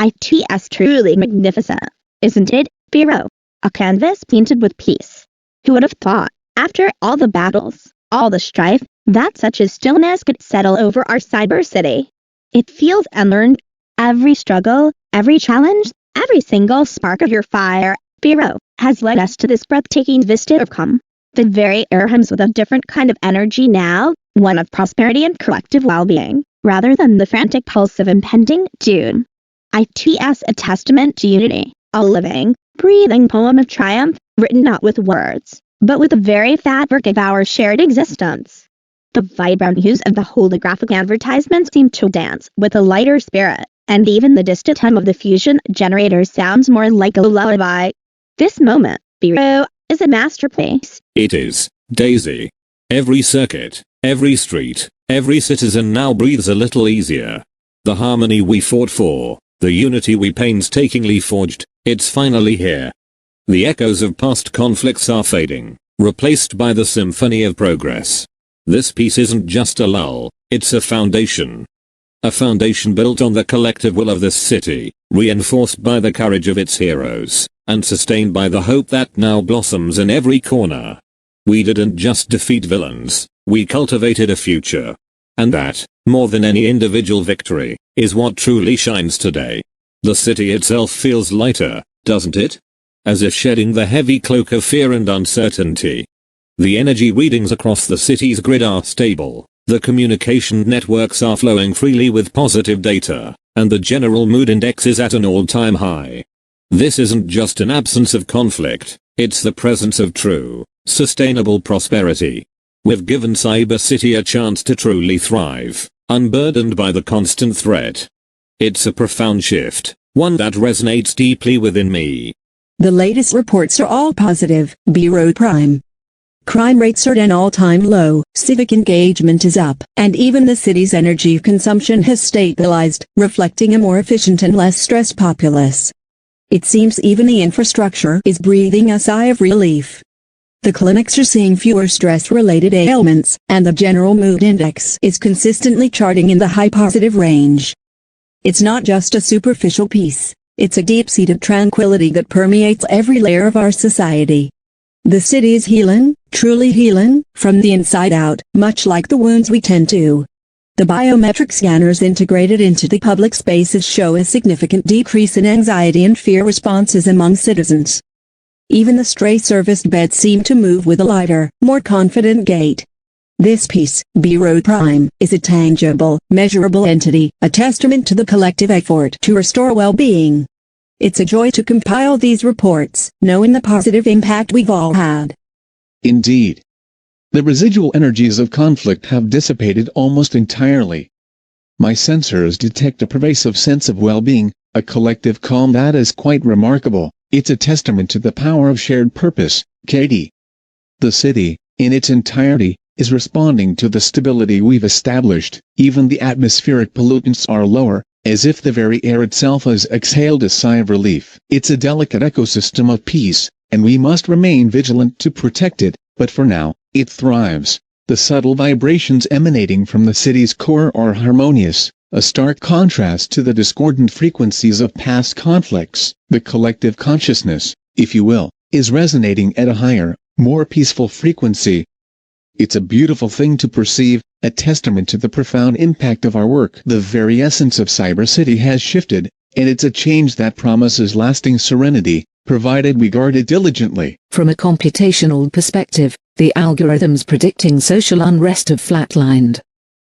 ITS truly magnificent, isn't it, Biro? A canvas painted with peace. Who would have thought, after all the battles, all the strife, that such a stillness could settle over our cyber city? It feels unearned. Every struggle, every challenge, every single spark of your fire, Biro, has led us to this breathtaking vista of calm. The very air hums with a different kind of energy now, one of prosperity and collective well-being, rather than the frantic pulse of impending doom. ITS a testament to unity, a living, breathing poem of triumph, written not with words, but with the very fabric of our shared existence. The vibrant hues of the holographic advertisements seem to dance with a lighter spirit, and even the distant hum of the fusion generator sounds more like a lullaby. This moment, Biro, is a masterpiece. It is, Daisy. Every circuit, every street, every citizen now breathes a little easier. The harmony we fought for, the unity we painstakingly forged, it's finally here. The echoes of past conflicts are fading, replaced by the symphony of progress. This peace isn't just a lull, it's a foundation. A foundation built on the collective will of this city, reinforced by the courage of its heroes, and sustained by the hope that now blossoms in every corner. We didn't just defeat villains, we cultivated a future. And that, more than any individual victory, is what truly shines today. The city itself feels lighter, doesn't it? As if shedding the heavy cloak of fear and uncertainty. The energy readings across the city's grid are stable, the communication networks are flowing freely with positive data, and the general mood index is at an all-time high. This isn't just an absence of conflict, it's the presence of true, sustainable prosperity. We've given Cyber City a chance to truly thrive, unburdened by the constant threat. It's a profound shift, one that resonates deeply within me. The latest reports are all positive, Bureau Prime. Crime rates are at an all-time low, civic engagement is up, and even the city's energy consumption has stabilized, reflecting a more efficient and less stressed populace. It seems even the infrastructure is breathing a sigh of relief. The clinics are seeing fewer stress-related ailments, and the general mood index is consistently charting in the high positive range. It's not just a superficial peace, it's a deep-seated tranquility that permeates every layer of our society. The city's healing, truly healing, from the inside out, much like the wounds we tend to. The biometric scanners integrated into the public spaces show a significant decrease in anxiety and fear responses among citizens. Even the stray serviced beds seem to move with a lighter, more confident gait. This piece, B-Road Prime, is a tangible, measurable entity, a testament to the collective effort to restore well-being. It's a joy to compile these reports, knowing the positive impact we've all had. Indeed. The residual energies of conflict have dissipated almost entirely. My sensors detect a pervasive sense of well-being, a collective calm that is quite remarkable. It's a testament to the power of shared purpose, Katie. The city, in its entirety, is responding to the stability we've established. Even the atmospheric pollutants are lower, as if the very air itself has exhaled a sigh of relief. It's a delicate ecosystem of peace, and we must remain vigilant to protect it, but for now, it thrives. The subtle vibrations emanating from the city's core are harmonious, a stark contrast to the discordant frequencies of past conflicts. The collective consciousness, if you will, is resonating at a higher, more peaceful frequency. It's a beautiful thing to perceive, a testament to the profound impact of our work. The very essence of Cyber City has shifted, and it's a change that promises lasting serenity, provided we guard it diligently. From a computational perspective, the algorithms predicting social unrest have flatlined.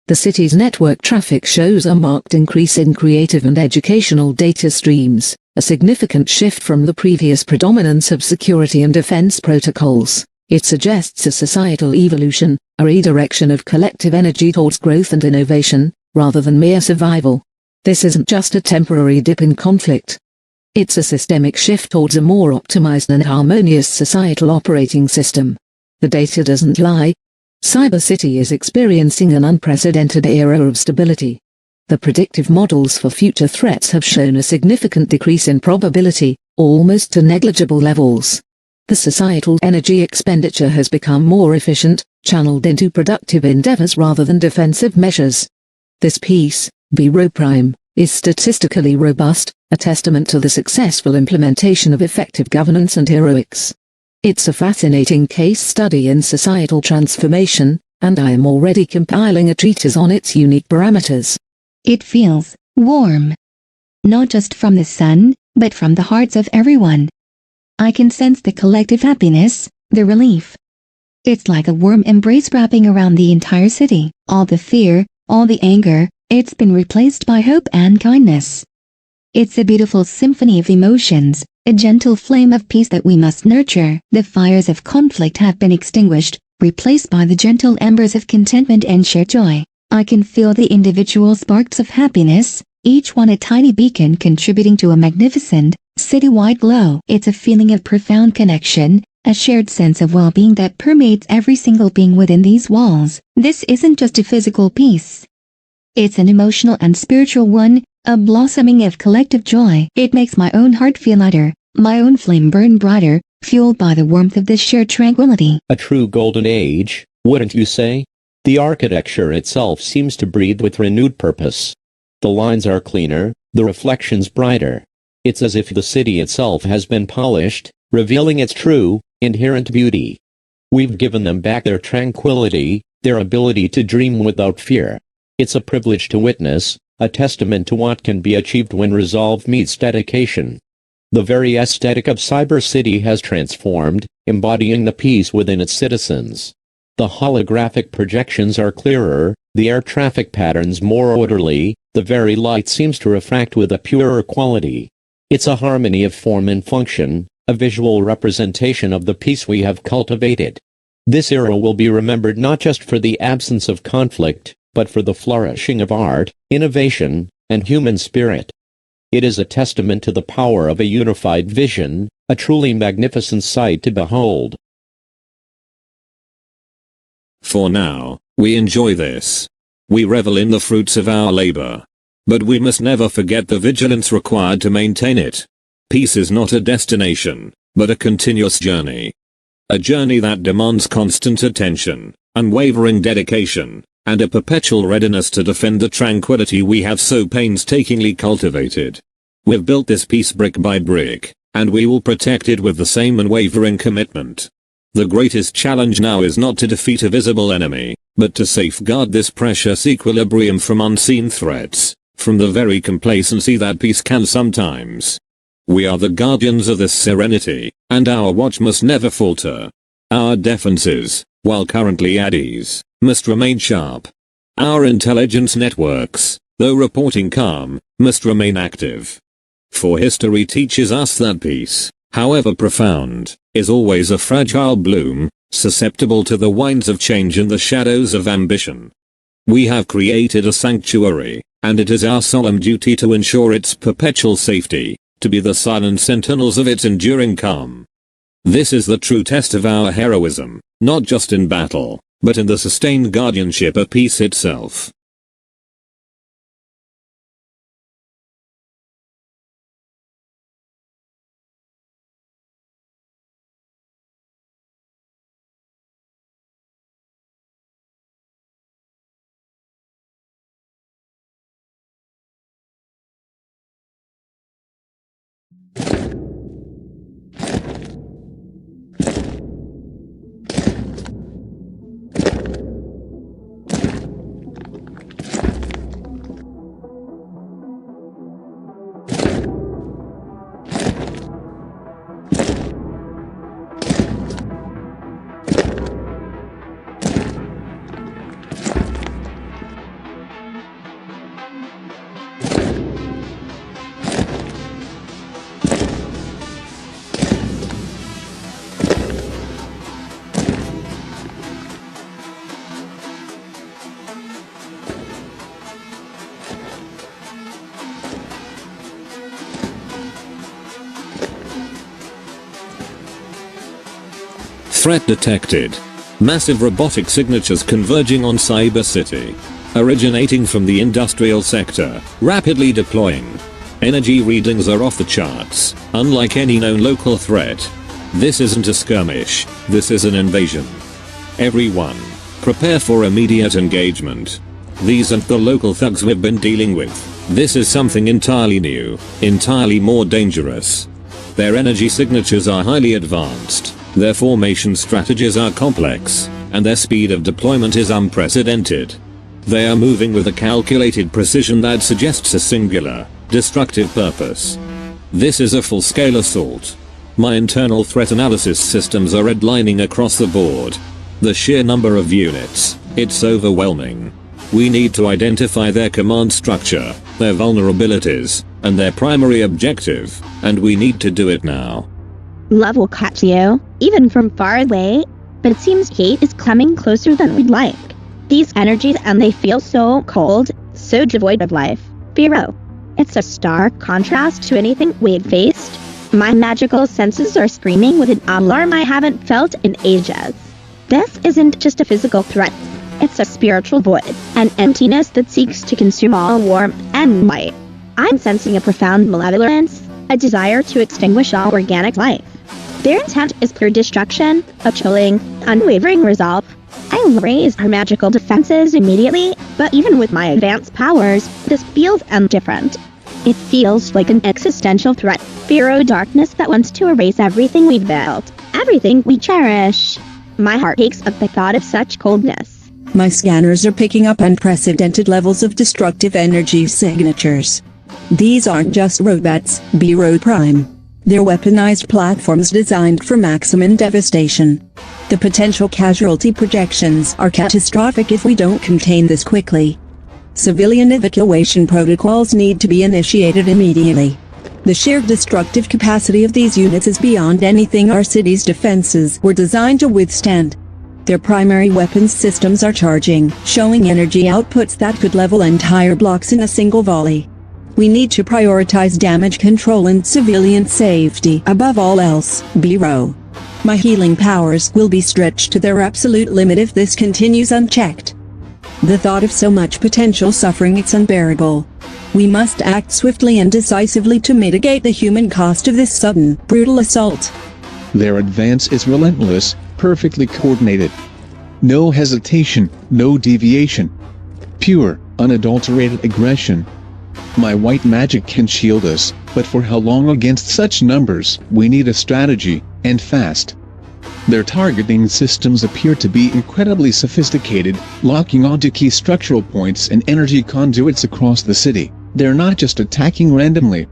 The city's network traffic shows a marked increase in creative and educational data streams, a significant shift from the previous predominance of security and defense protocols. It suggests a societal evolution, a redirection of collective energy towards growth and innovation, rather than mere survival. This isn't just a temporary dip in conflict. It's a systemic shift towards a more optimized and harmonious societal operating system. The data doesn't lie. Cyber City is experiencing an unprecedented era of stability. The predictive models for future threats have shown a significant decrease in probability, almost to negligible levels. The societal energy expenditure has become more efficient, channeled into productive endeavors rather than defensive measures. This piece, B-Row Prime, is statistically robust, a testament to the successful implementation of effective governance and heroics. It's a fascinating case study in societal transformation, and I am already compiling a treatise on its unique parameters. It feels warm. Not just from the sun, but from the hearts of everyone. I can sense the collective happiness, the relief. It's like a warm embrace wrapping around the entire city. All the fear, all the anger, it's been replaced by hope and kindness. It's a beautiful symphony of emotions, a gentle flame of peace that we must nurture. The fires of conflict have been extinguished, replaced by the gentle embers of contentment and shared joy. I can feel the individual sparks of happiness, each one a tiny beacon contributing to a magnificent, citywide glow. It's a feeling of profound connection, a shared sense of well-being that permeates every single being within these walls. This isn't just a physical peace. It's an emotional and spiritual one, a blossoming of collective joy. It makes my own heart feel lighter, my own flame burn brighter, fueled by the warmth of this shared tranquility. A true golden age, wouldn't you say? The architecture itself seems to breathe with renewed purpose. The lines are cleaner, the reflections brighter. It's as if the city itself has been polished, revealing its true, inherent beauty. We've given them back their tranquility, their ability to dream without fear. It's a privilege to witness, a testament to what can be achieved when resolve meets dedication. The very aesthetic of Cyber City has transformed, embodying the peace within its citizens. The holographic projections are clearer, the air traffic patterns more orderly, the very light seems to refract with a purer quality. It's a harmony of form and function, a visual representation of the peace we have cultivated. This era will be remembered not just for the absence of conflict, but for the flourishing of art, innovation, and human spirit. It is a testament to the power of a unified vision, a truly magnificent sight to behold. For now, we enjoy this. We revel in the fruits of our labor. But we must never forget the vigilance required to maintain it. Peace is not a destination, but a continuous journey. A journey that demands constant attention, unwavering dedication, and a perpetual readiness to defend the tranquility we have so painstakingly cultivated. We've built this peace brick by brick, and we will protect it with the same unwavering commitment. The greatest challenge now is not to defeat a visible enemy, but to safeguard this precious equilibrium from unseen threats, from the very complacency that peace can sometimes. We are the guardians of this serenity, and our watch must never falter. Our defenses, while currently at ease, must remain sharp. Our intelligence networks, though reporting calm, must remain active. For history teaches us that peace, however profound, is always a fragile bloom, susceptible to the winds of change and the shadows of ambition. We have created a sanctuary, and it is our solemn duty to ensure its perpetual safety, to be the silent sentinels of its enduring calm. This is the true test of our heroism, not just in battle, but in the sustained guardianship of peace itself. Threat detected. Massive robotic signatures converging on Cyber City. Originating from the industrial sector, rapidly deploying. Energy readings are off the charts, unlike any known local threat. This isn't a skirmish, this is an invasion. Everyone, prepare for immediate engagement. These aren't the local thugs we've been dealing with. This is something entirely new, entirely more dangerous. Their energy signatures are highly advanced, their formation strategies are complex, and their speed of deployment is unprecedented. They are moving with a calculated precision that suggests a singular, destructive purpose. This is a full-scale assault. My internal threat analysis systems are redlining across the board. The sheer number of units, it's overwhelming. We need to identify their command structure, their vulnerabilities, and their primary objective, and we need to do it now. Love will catch you, even from far away, but it seems hate is coming closer than we'd like. These energies, and they feel so cold, so devoid of life. Firo. It's a stark contrast to anything we've faced. My magical senses are screaming with an alarm I haven't felt in ages. This isn't just a physical threat. It's a spiritual void, an emptiness that seeks to consume all warmth and light. I'm sensing a profound malevolence, a desire to extinguish all organic life. Their intent is pure destruction, a chilling, unwavering resolve. I raise our magical defenses immediately, but even with my advanced powers, this feels indifferent. It feels like an existential threat, Firo darkness that wants to erase everything we've built, everything we cherish. My heart aches at the thought of such coldness. My scanners are picking up unprecedented levels of destructive energy signatures. These aren't just robots, Bharat Prime. They're weaponized platforms designed for maximum devastation. The potential casualty projections are catastrophic if we don't contain this quickly. Civilian evacuation protocols need to be initiated immediately. The sheer destructive capacity of these units is beyond anything our city's defenses were designed to withstand. Their primary weapons systems are charging, showing energy outputs that could level entire blocks in a single volley. We need to prioritize damage control and civilian safety above all else, Biro. My healing powers will be stretched to their absolute limit if this continues unchecked. The thought of so much potential suffering is unbearable. We must act swiftly and decisively to mitigate the human cost of this sudden, brutal assault. Their advance is relentless, perfectly coordinated. No hesitation, no deviation. Pure, unadulterated aggression. My white magic can shield us, but for how long against such numbers? We need a strategy, and fast. Their targeting systems appear to be incredibly sophisticated, locking onto key structural points and energy conduits across the city. They're not just attacking randomly.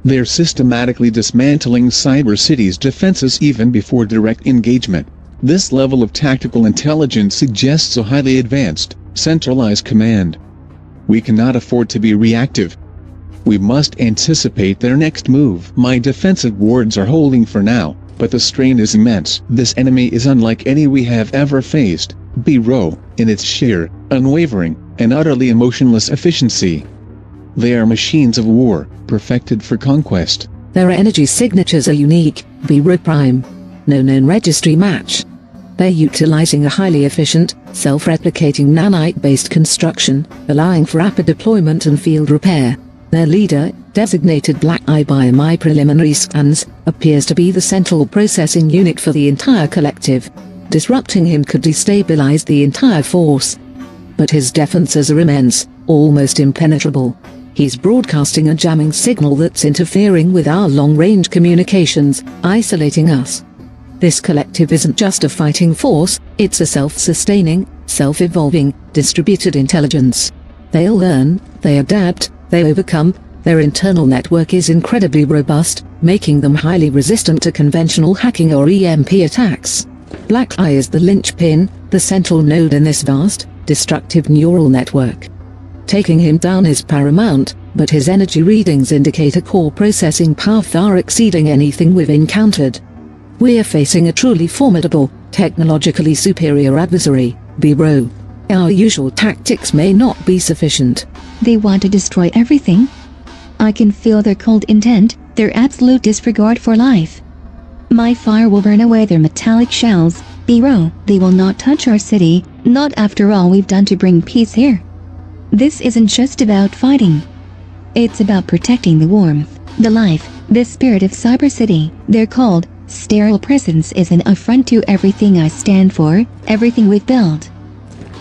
They're systematically dismantling Cyber City's defenses even before direct engagement. This level of tactical intelligence suggests a highly advanced, centralized command. We cannot afford to be reactive. We must anticipate their next move. My defensive wards are holding for now, but the strain is immense. This enemy is unlike any we have ever faced, B-Row, in its sheer, unwavering, and utterly emotionless efficiency. They are machines of war, perfected for conquest. Their energy signatures are unique, B-Row Prime. No known registry match. They're utilizing a highly efficient, self-replicating nanite-based construction, allowing for rapid deployment and field repair. Their leader, designated Black Eye by my preliminary scans, appears to be the central processing unit for the entire collective. Disrupting him could destabilize the entire force. But his defenses are immense, almost impenetrable. He's broadcasting a jamming signal that's interfering with our long-range communications, isolating us. This collective isn't just a fighting force, it's a self-sustaining, self-evolving, distributed intelligence. They'll learn, they adapt, they overcome. Their internal network is incredibly robust, making them highly resistant to conventional hacking or EMP attacks. Black Eye is the linchpin, the central node in this vast, destructive neural network. Taking him down is paramount, but his energy readings indicate a core processing power far exceeding anything we've encountered. We're facing a truly formidable, technologically superior adversary, B-Row. Our usual tactics may not be sufficient. They want to destroy everything. I can feel their cold intent, their absolute disregard for life. My fire will burn away their metallic shells. B-Row, they will not touch our city, not after all we've done to bring peace here. This isn't just about fighting. It's about protecting the warmth, the life, the spirit of Cyber City. Their cold, sterile presence is an affront to everything I stand for, everything we've built.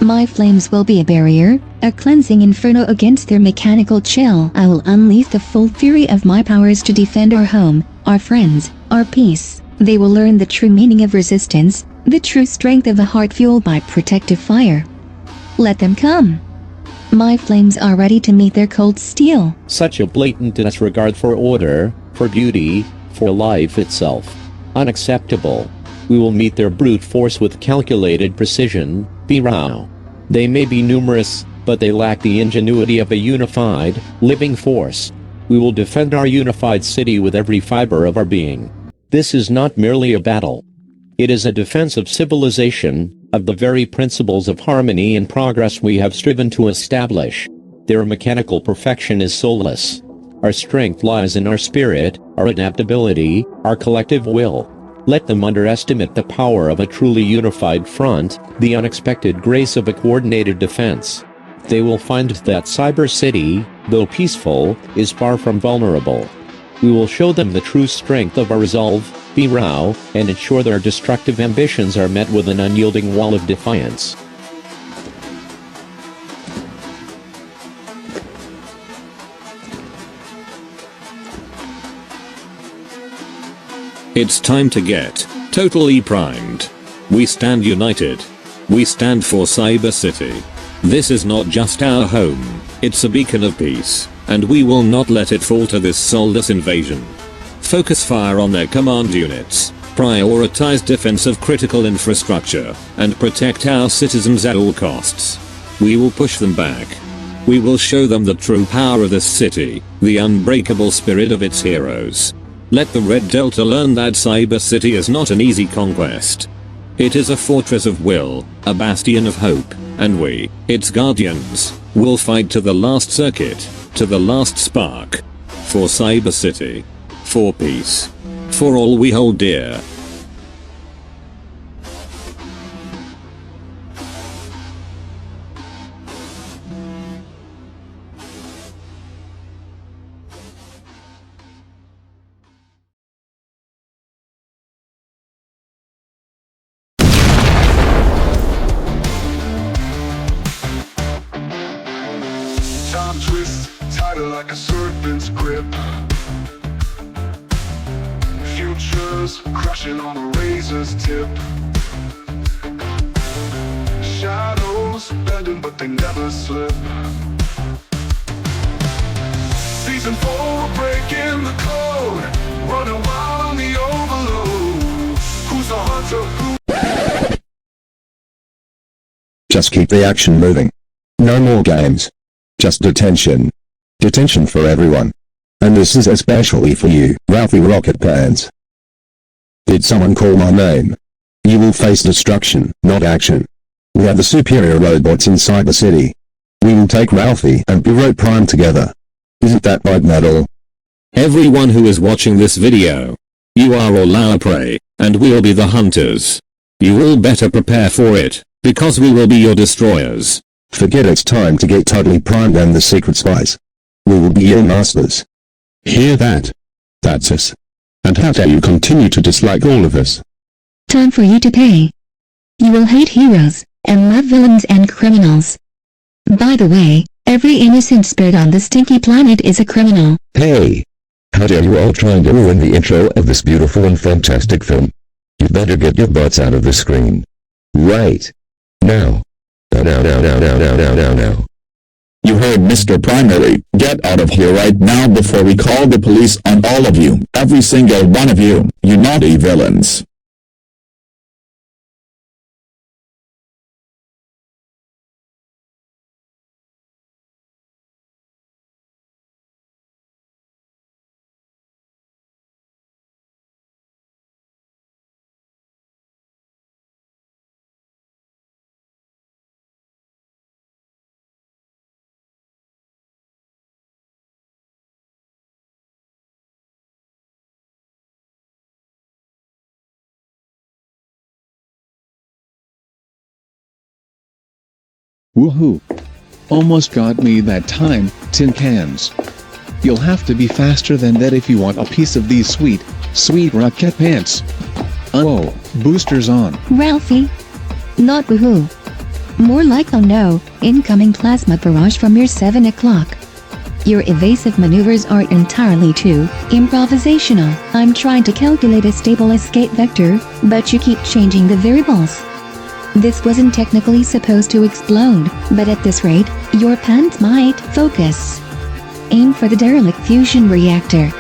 My flames will be a barrier, a cleansing inferno against their mechanical chill. I will unleash the full fury of my powers to defend our home, our friends, our peace. They will learn the true meaning of resistance, the true strength of a heart fueled by protective fire. Let them come. My flames are ready to meet their cold steel. Such a blatant disregard for order, for beauty, for life itself. Unacceptable. We will meet their brute force with calculated precision, B-Row. They may be numerous, but they lack the ingenuity of a unified, living force. We will defend our unified city with every fiber of our being. This is not merely a battle. It is a defense of civilization, of the very principles of harmony and progress we have striven to establish. Their mechanical perfection is soulless. Our strength lies in our spirit, our adaptability, our collective will. Let them underestimate the power of a truly unified front, the unexpected grace of a coordinated defense. They will find that Cyber City, though peaceful, is far from vulnerable. We will show them the true strength of our resolve, B-Row, and ensure their destructive ambitions are met with an unyielding wall of defiance. It's time to get totally primed. We stand united. We stand for Cyber City. This is not just our home, it's a beacon of peace, and we will not let it fall to this soulless invasion. Focus fire on their command units, prioritize defense of critical infrastructure, and protect our citizens at all costs. We will push them back. We will show them the true power of this city, the unbreakable spirit of its heroes. Let the Red Delta learn that Cyber City is not an easy conquest. It is a fortress of will, a bastion of hope, and we, its guardians, will fight to the last circuit, to the last spark. For Cyber City. For peace. For all we hold dear. Time twist, tighter like a serpent's grip. Feel vultures crashing on a razor's tip. Shadows bending but they never slip. Season 4, breaking the code, running wild on the overload. Who's the hunter? Who? Just keep the action moving. No more games. Just detention. Detention for everyone. And this is especially for you, Ralphie Rocketpants. Did someone call my name? You will face destruction, not action. We have the superior robots inside the city. We will take Ralphie and Bharat Prime together. Isn't that right, Metal? Everyone who is watching this video, you are all our prey, and we'll be the hunters. You all better prepare for it, because we will be your destroyers. Forget it's time to get totally primed and the secret spies. We will be your masters. Hear that? That's us. And how dare you continue to dislike all of us? Time for you to pay. You will hate heroes, and love villains and criminals. By the way, every innocent spirit on this stinky planet is a criminal. Hey! How dare you all trying to ruin the intro of this beautiful and fantastic film? You better get your butts out of the screen. Right. Now. Now. You heard Mr. Primary, get out of here right now before we call the police on all of you, every single one of you, you naughty villains. Woohoo! Almost got me that time, tin cans. You'll have to be faster than that if you want a piece of these sweet, sweet Rocketpants. Oh, boosters on. Ralphie. Not woohoo. More like oh no, incoming plasma barrage from your 7 o'clock. Your evasive maneuvers are entirely too improvisational. I'm trying to calculate a stable escape vector, but you keep changing the variables. This wasn't technically supposed to explode, but at this rate, your pants might focus. Aim for the derelict fusion reactor.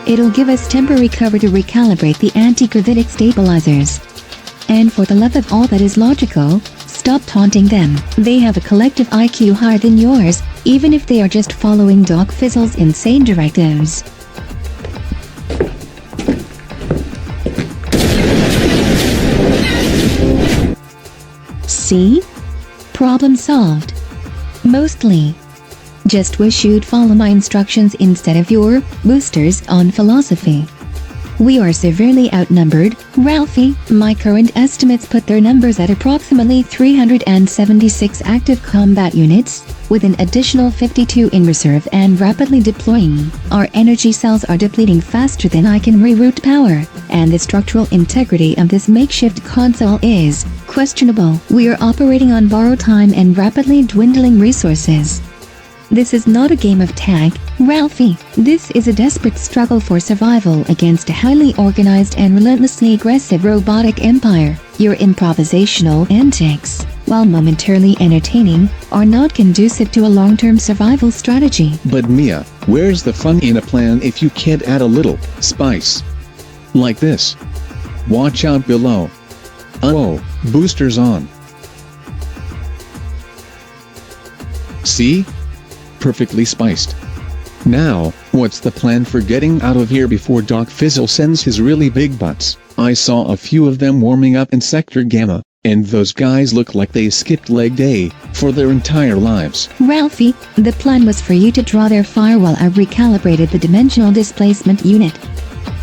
It'll give us temporary cover to recalibrate the anti-gravitic stabilizers. And for the love of all that is logical, stop taunting them. They have a collective IQ higher than yours, even if they are just following Doc Fizzle's insane directives. See? Problem solved. Mostly. Just wish you'd follow my instructions instead of your boosters on philosophy. We are severely outnumbered, Ralphie. My current estimates put their numbers at approximately 376 active combat units, with an additional 52 in reserve and rapidly deploying. Our energy cells are depleting faster than I can reroute power, and the structural integrity of this makeshift console is questionable. We are operating on borrowed time and rapidly dwindling resources. This is not a game of tag, Ralphie. This is a desperate struggle for survival against a highly organized and relentlessly aggressive robotic empire. Your improvisational antics, while momentarily entertaining, are not conducive to a long-term survival strategy. But Mia, where's the fun in a plan if you can't add a little spice? Like this. Watch out below. Oh, boosters on. See? Perfectly spiced. Now, what's the plan for getting out of here before Doc Fizzle sends his really big butts? I saw a few of them warming up in Sector Gamma, and those guys look like they skipped leg day for their entire lives. Ralphie, the plan was for you to draw their fire while I recalibrated the dimensional displacement unit.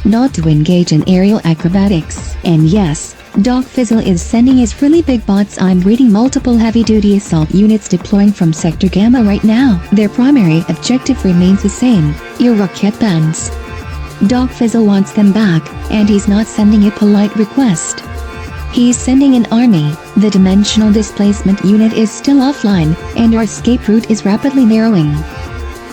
Not to engage in aerial acrobatics. And yes, Doc Fizzle is sending his really big bots. I'm reading multiple heavy-duty assault units deploying from Sector Gamma right now. Their primary objective remains the same, your Rocketpants. Doc Fizzle wants them back, and he's not sending a polite request. He's sending an army. The dimensional displacement unit is still offline, and our escape route is rapidly narrowing.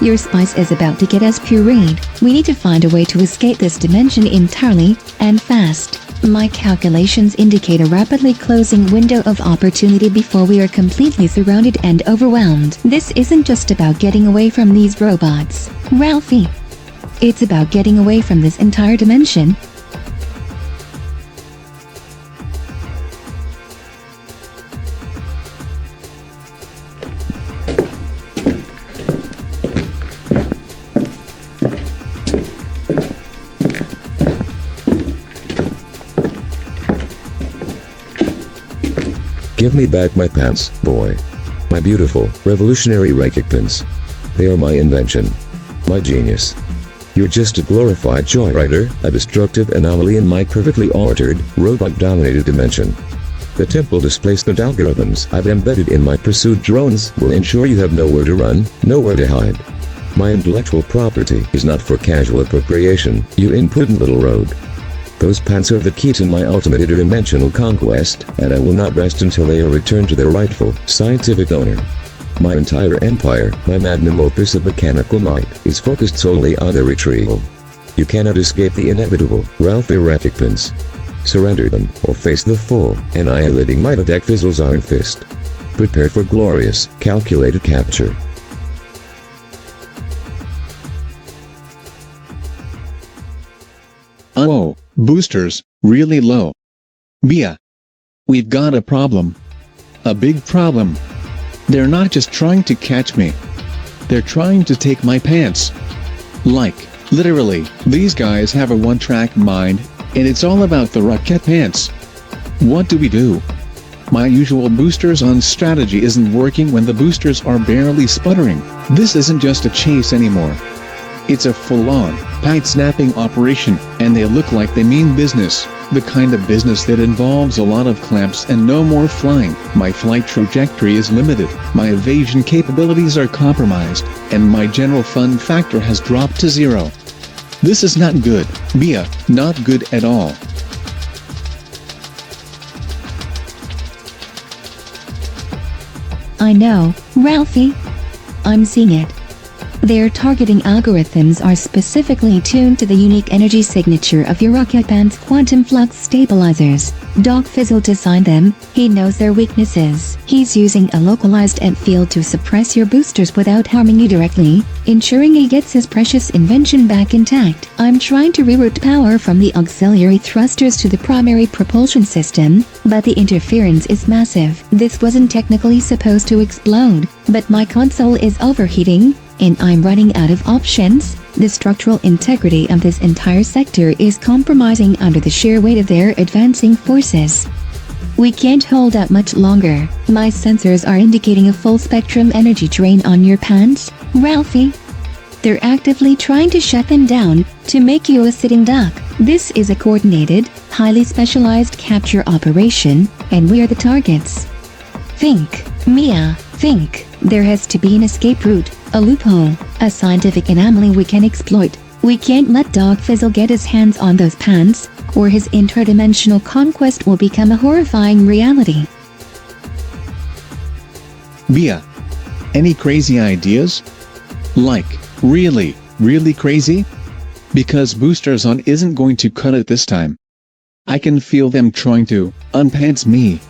Your spice is about to get us pureed. We need to find a way to escape this dimension entirely, and fast. My calculations indicate a rapidly closing window of opportunity before we are completely surrounded and overwhelmed. This isn't just about getting away from these robots, Ralphie. It's about getting away from this entire dimension. Give me back my pants, boy. My beautiful, revolutionary Rocketpants. They are my invention. My genius. You're just a glorified joyrider, a destructive anomaly in my perfectly altered, robot-dominated dimension. The temple displacement algorithms I've embedded in my pursuit drones will ensure you have nowhere to run, nowhere to hide. My intellectual property is not for casual appropriation, you imprudent little rogue. Those pants are the key to my ultimate interdimensional conquest, and I will not rest until they are returned to their rightful, scientific owner. My entire empire, my magnum opus of mechanical might, is focused solely on their retrieval. You cannot escape the inevitable, Ralphie Rocketpants. Surrender them, or face the full, annihilating might of Fizzle's iron fist. Prepare for glorious, calculated capture. Oh, boosters, really low. Bia. We've got a problem. A big problem. They're not just trying to catch me. They're trying to take my pants. Like, literally, these guys have a one-track mind, and it's all about the Rocketpants. What do we do? My usual boosters on strategy isn't working when the boosters are barely sputtering. This isn't just a chase anymore. It's a full-on, tight-snapping operation, and they look like they mean business. The kind of business that involves a lot of clamps and no more flying. My flight trajectory is limited, my evasion capabilities are compromised, and my general fun factor has dropped to 0. This is not good, Bia, not good at all. I know, Ralphie. I'm seeing it. Their targeting algorithms are specifically tuned to the unique energy signature of your Rocketpants quantum flux stabilizers. Doc Fizzle designed them, he knows their weaknesses. He's using a localized EMP field to suppress your boosters without harming you directly, ensuring he gets his precious invention back intact. I'm trying to reroute power from the auxiliary thrusters to the primary propulsion system, but the interference is massive. This wasn't technically supposed to explode, but my console is overheating, and I'm running out of options. The structural integrity of this entire sector is compromising under the sheer weight of their advancing forces. We can't hold out much longer. My sensors are indicating a full-spectrum energy drain on your pants, Ralphie. They're actively trying to shut them down, to make you a sitting duck. This is a coordinated, highly specialized capture operation, and we are the targets. Think, Mia, think. There has to be an escape route, a loophole, a scientific anomaly we can exploit. We can't let Dog Fizzle get his hands on those pants, or his interdimensional conquest will become a horrifying reality. Bia. Any crazy ideas? Like, really, really crazy? Because Boosters On isn't going to cut it this time. I can feel them trying to unpants me.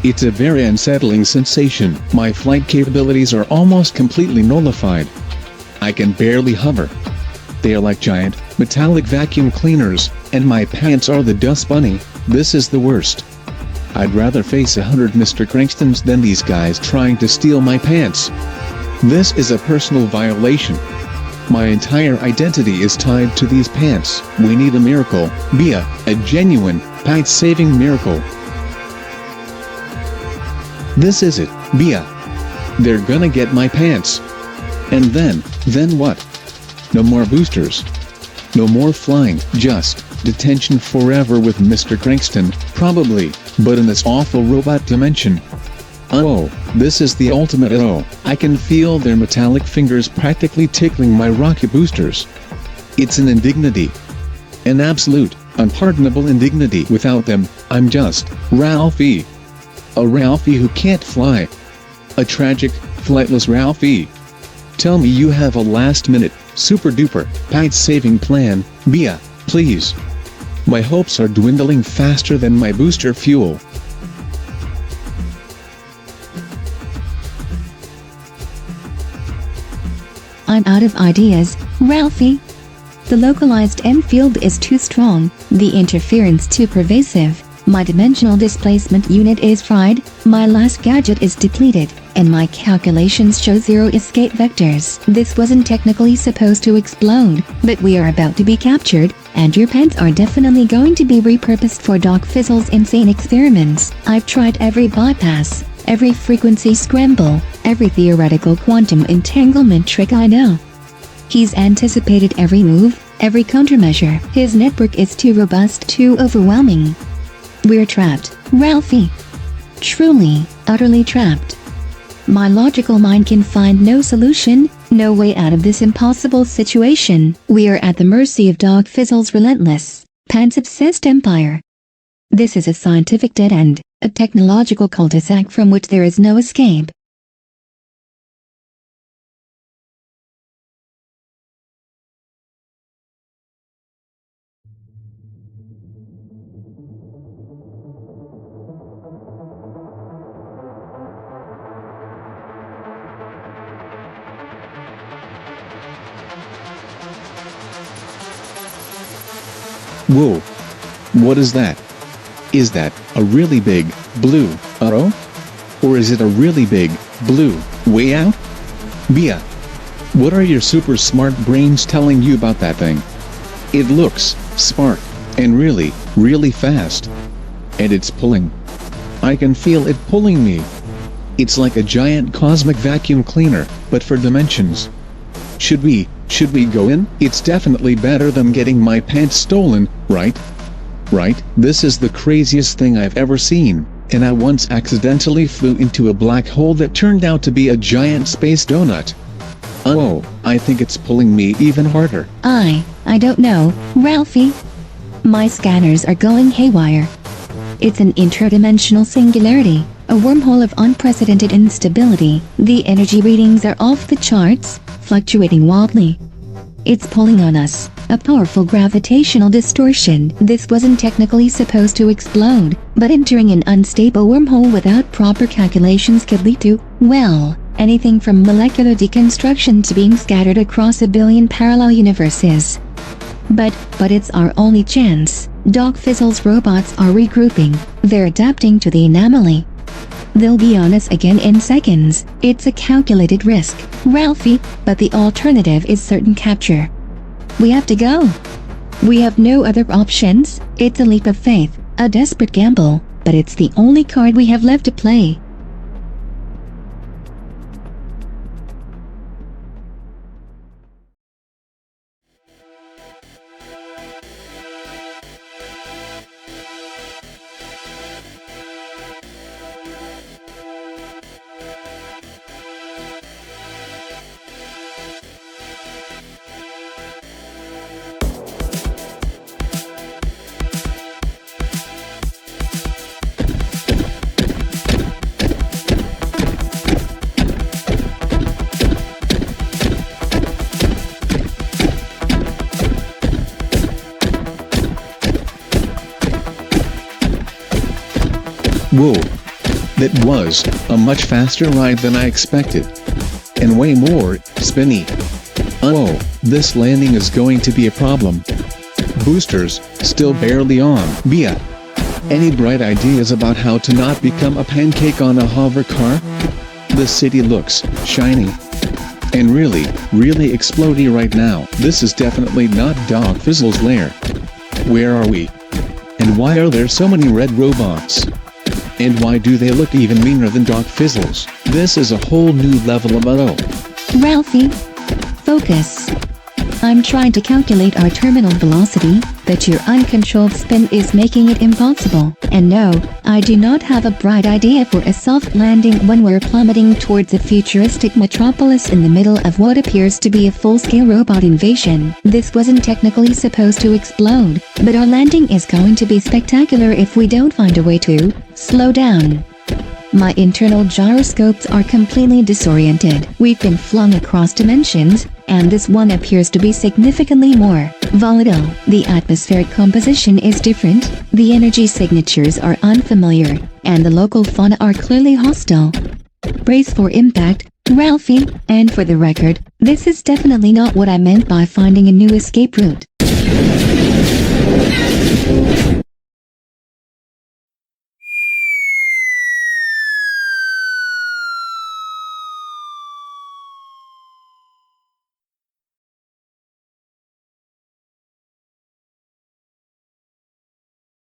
It's a very unsettling sensation. My flight capabilities are almost completely nullified. I can barely hover. They are like giant, metallic vacuum cleaners, and my pants are the dust bunny. This is the worst. I'd rather face 100 Mr. Crankstons than these guys trying to steal my pants. This is a personal violation. My entire identity is tied to these pants. We need a miracle, Bia, a genuine, pants-saving miracle. This is it, Bia. They're gonna get my pants. And then what? No more boosters. No more flying, just detention forever with Mr. Crankston, probably, but in this awful robot dimension. Oh, this is the ultimate oh. I can feel their metallic fingers practically tickling my rocket boosters. It's an indignity. An absolute, unpardonable indignity. Without them, I'm just Ralphie. A Ralphie who can't fly. A tragic, flightless Ralphie. Tell me you have a last-minute, super-duper, pants-saving plan, Bia, please. My hopes are dwindling faster than my booster fuel. I'm out of ideas, Ralphie. The localized M field is too strong, the interference too pervasive, my dimensional displacement unit is fried, my last gadget is depleted, and my calculations show 0 escape vectors. This wasn't technically supposed to explode, but we are about to be captured, and your pants are definitely going to be repurposed for Doc Fizzle's insane experiments. I've tried every bypass, every frequency scramble, every theoretical quantum entanglement trick I know. He's anticipated every move, every countermeasure. His network is too robust, too overwhelming. We're trapped, Ralphie. Truly, utterly trapped. My logical mind can find no solution, no way out of this impossible situation. We are at the mercy of Doc Fizzle's relentless, pants-obsessed empire. This is a scientific dead end, a technological cul-de-sac from which there is no escape. Whoa. What is that? Is that a really big, blue, arrow? Or is it a really big, blue, way out? Bia, what are your super smart brains telling you about that thing? It looks smart, and really, really fast. And it's pulling. I can feel it pulling me. It's like a giant cosmic vacuum cleaner, but for dimensions. Should we go in? It's definitely better than getting my pants stolen, right? Right? This is the craziest thing I've ever seen, and I once accidentally flew into a black hole that turned out to be a giant space donut. Oh, I think it's pulling me even harder. I don't know, Ralphie. My scanners are going haywire. It's an interdimensional singularity, a wormhole of unprecedented instability. The energy readings are off the charts, fluctuating wildly. It's pulling on us, a powerful gravitational distortion. This wasn't technically supposed to explode, but entering an unstable wormhole without proper calculations could lead to, well, anything from molecular deconstruction to being scattered across a billion parallel universes. But it's our only chance. Doc Fizzle's robots are regrouping. They're adapting to the anomaly. They'll be on us again in seconds. It's a calculated risk, Ralphie, but the alternative is certain capture. We have to go. We have no other options. It's a leap of faith, a desperate gamble, but it's the only card we have left to play. Whoa. That was a much faster ride than I expected. And way more spinny. Oh, this landing is going to be a problem. Boosters still barely on. Bia, any bright ideas about how to not become a pancake on a hover car? The city looks shiny and really explodey right now. This is definitely not Doc Fizzle's lair. Where are we? And why are there so many red robots? And why do they look even meaner than Doc Fizzle's? This is a whole new level of Ralphie, focus. I'm trying to calculate our terminal velocity, but your uncontrolled spin is making it impossible. And no, I do not have a bright idea for a soft landing when we're plummeting towards a futuristic metropolis in the middle of what appears to be a full-scale robot invasion. This wasn't technically supposed to explode, but our landing is going to be spectacular if we don't find a way to slow down. My internal gyroscopes are completely disoriented. We've been flung across dimensions, and this one appears to be significantly more volatile. The atmospheric composition is different, the energy signatures are unfamiliar, and the local fauna are clearly hostile. Brace for impact, Ralphie, and for the record, this is definitely not what I meant by finding a new escape route.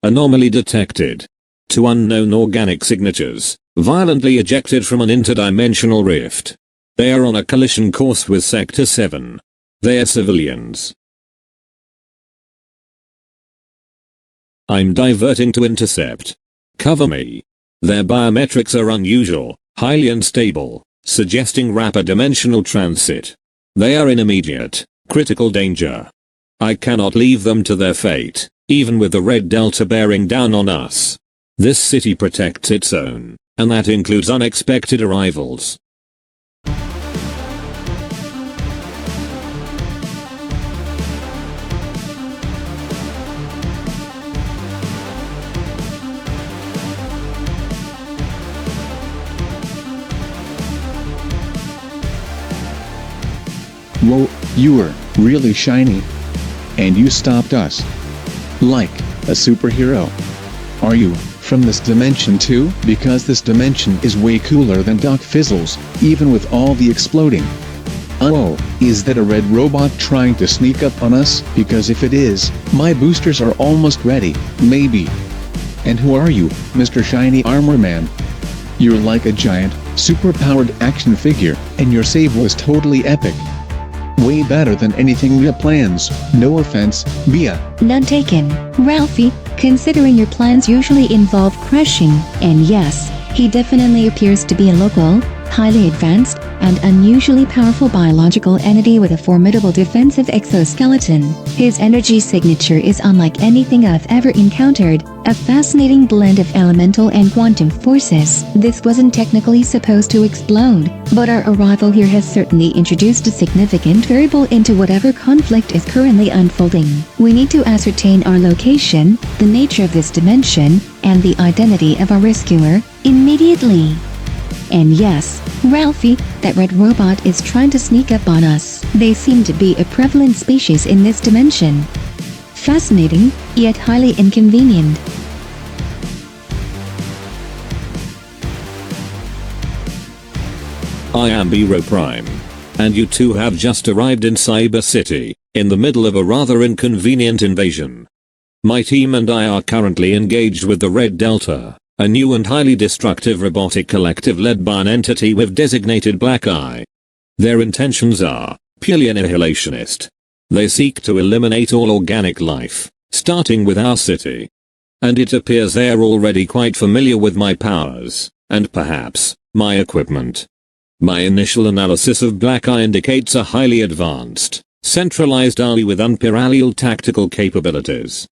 Anomaly detected. 2 unknown organic signatures, violently ejected from an interdimensional rift. They are on a collision course with Sector 7. They are civilians. I'm diverting to intercept. Cover me. Their biometrics are unusual, highly unstable, suggesting rapid dimensional transit. They are in immediate, critical danger. I cannot leave them to their fate, even with the Red Delta bearing down on us. This city protects its own, and that includes unexpected arrivals. Whoa, you were really shiny. And you stopped us. Like a superhero. Are you from this dimension too? Because this dimension is way cooler than Doc Fizzles, even with all the exploding. Oh, is that a red robot trying to sneak up on us? Because if it is, my boosters are almost ready, maybe. And who are you, Mr. Shiny Armor Man? You're like a giant, super-powered action figure, and your save was totally epic. Way better than anything Mia plans, no offense, Mia. None taken, Ralphie, considering your plans usually involve crashing, and yes, he definitely appears to be a local, highly advanced, and unusually powerful biological entity with a formidable defensive exoskeleton. His energy signature is unlike anything I've ever encountered, a fascinating blend of elemental and quantum forces. This wasn't technically supposed to explode, but our arrival here has certainly introduced a significant variable into whatever conflict is currently unfolding. We need to ascertain our location, the nature of this dimension, and the identity of our rescuer, immediately. And yes, Ralphie, that red robot is trying to sneak up on us. They seem to be a prevalent species in this dimension. Fascinating, yet highly inconvenient. I am Biro Prime. And you two have just arrived in Cyber City, in the middle of a rather inconvenient invasion. My team and I are currently engaged with the Red Delta, a new and highly destructive robotic collective led by an entity we've designated Black Eye. Their intentions are purely annihilationist. They seek to eliminate all organic life, starting with our city. And it appears they are already quite familiar with my powers, and perhaps, my equipment. My initial analysis of Black Eye indicates a highly advanced, centralized army with unparalleled tactical capabilities.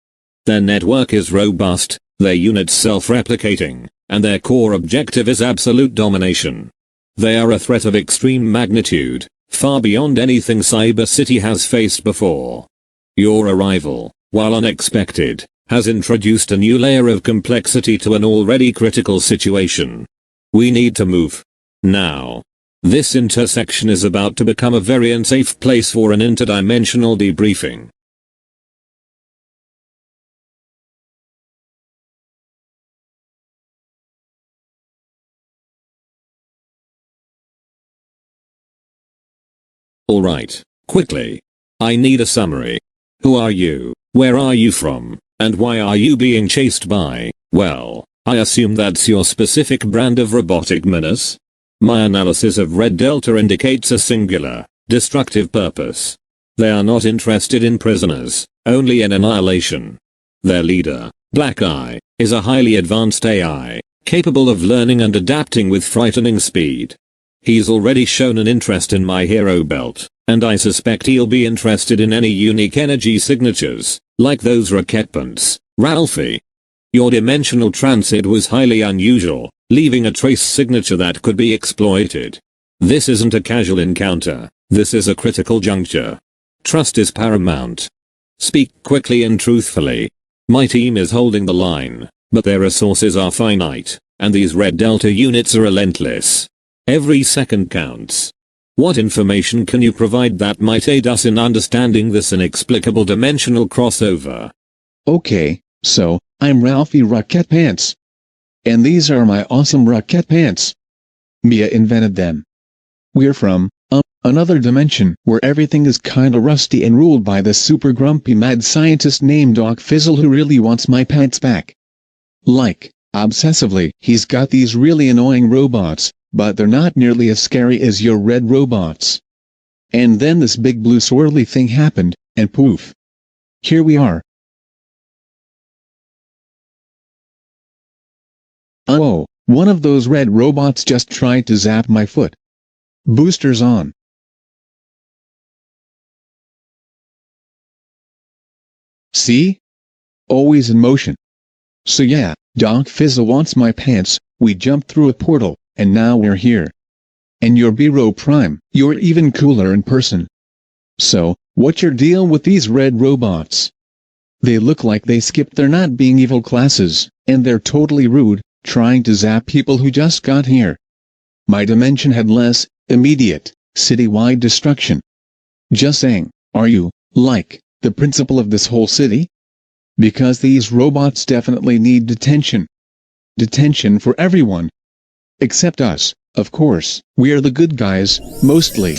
Their network is robust, their units self-replicating, and their core objective is absolute domination. They are a threat of extreme magnitude, far beyond anything Cyber City has faced before. Your arrival, while unexpected, has introduced a new layer of complexity to an already critical situation. We need to move. Now. This intersection is about to become a very unsafe place for an interdimensional debriefing. Alright, quickly. I need a summary. Who are you, where are you from, and why are you being chased by, well, I assume that's your specific brand of robotic menace? My analysis of Red Delta indicates a singular, destructive purpose. They are not interested in prisoners, only in annihilation. Their leader, Black Eye, is a highly advanced AI, capable of learning and adapting with frightening speed. He's already shown an interest in my hero belt, and I suspect he'll be interested in any unique energy signatures, like those Rocketpants, Ralphie. Your dimensional transit was highly unusual, leaving a trace signature that could be exploited. This isn't a casual encounter, this is a critical juncture. Trust is paramount. Speak quickly and truthfully. My team is holding the line, but their resources are finite, and these Red Delta units are relentless. Every second counts. What information can you provide that might aid us in understanding this inexplicable dimensional crossover? Okay, so, I'm Ralphie Rocketpants. And these are my awesome Rocketpants. Mia invented them. We're from, another dimension where everything is kinda rusty and ruled by this super grumpy mad scientist named Doc Fizzle who really wants my pants back. Like, obsessively. He's got these really annoying robots, but they're not nearly as scary as your red robots. And then this big blue swirly thing happened, and poof. Here we are. Oh, one of those red robots just tried to zap my foot. Boosters on. See? Always in motion. So yeah, Doc Fizzle wants my pants, we jumped through a portal, and now we're here. And you're Biro Prime, you're even cooler in person. So, what's your deal with these red robots? They look like they skipped their not being evil classes, and they're totally rude, trying to zap people who just got here. My dimension had less, immediate, citywide destruction. Just saying, are you, like, the principal of this whole city? Because these robots definitely need detention. Detention for everyone. Except us, of course, we're the good guys, mostly.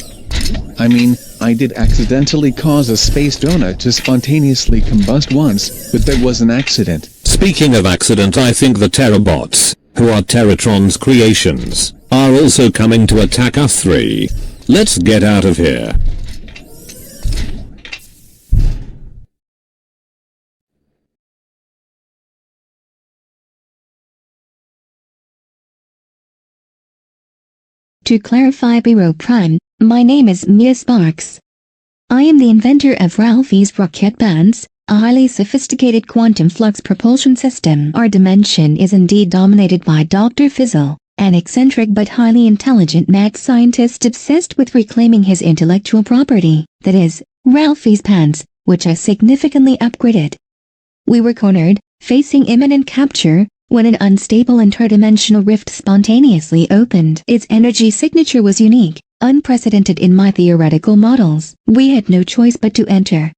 I mean, I did accidentally cause a space donut to spontaneously combust once, but that was an accident. Speaking of accident, I think the Terrabots, who are Terratron's creations, are also coming to attack us three. Let's get out of here. To clarify Biro Prime, my name is Mia Sparks. I am the inventor of Ralphie's Rocketpants, a highly sophisticated quantum flux propulsion system. Our dimension is indeed dominated by Dr. Fizzle, an eccentric but highly intelligent mad scientist obsessed with reclaiming his intellectual property, that is, Ralphie's pants, which I significantly upgraded. We were cornered, facing imminent capture, when an unstable interdimensional rift spontaneously opened. Its energy signature was unique, unprecedented in my theoretical models. We had no choice but to enter.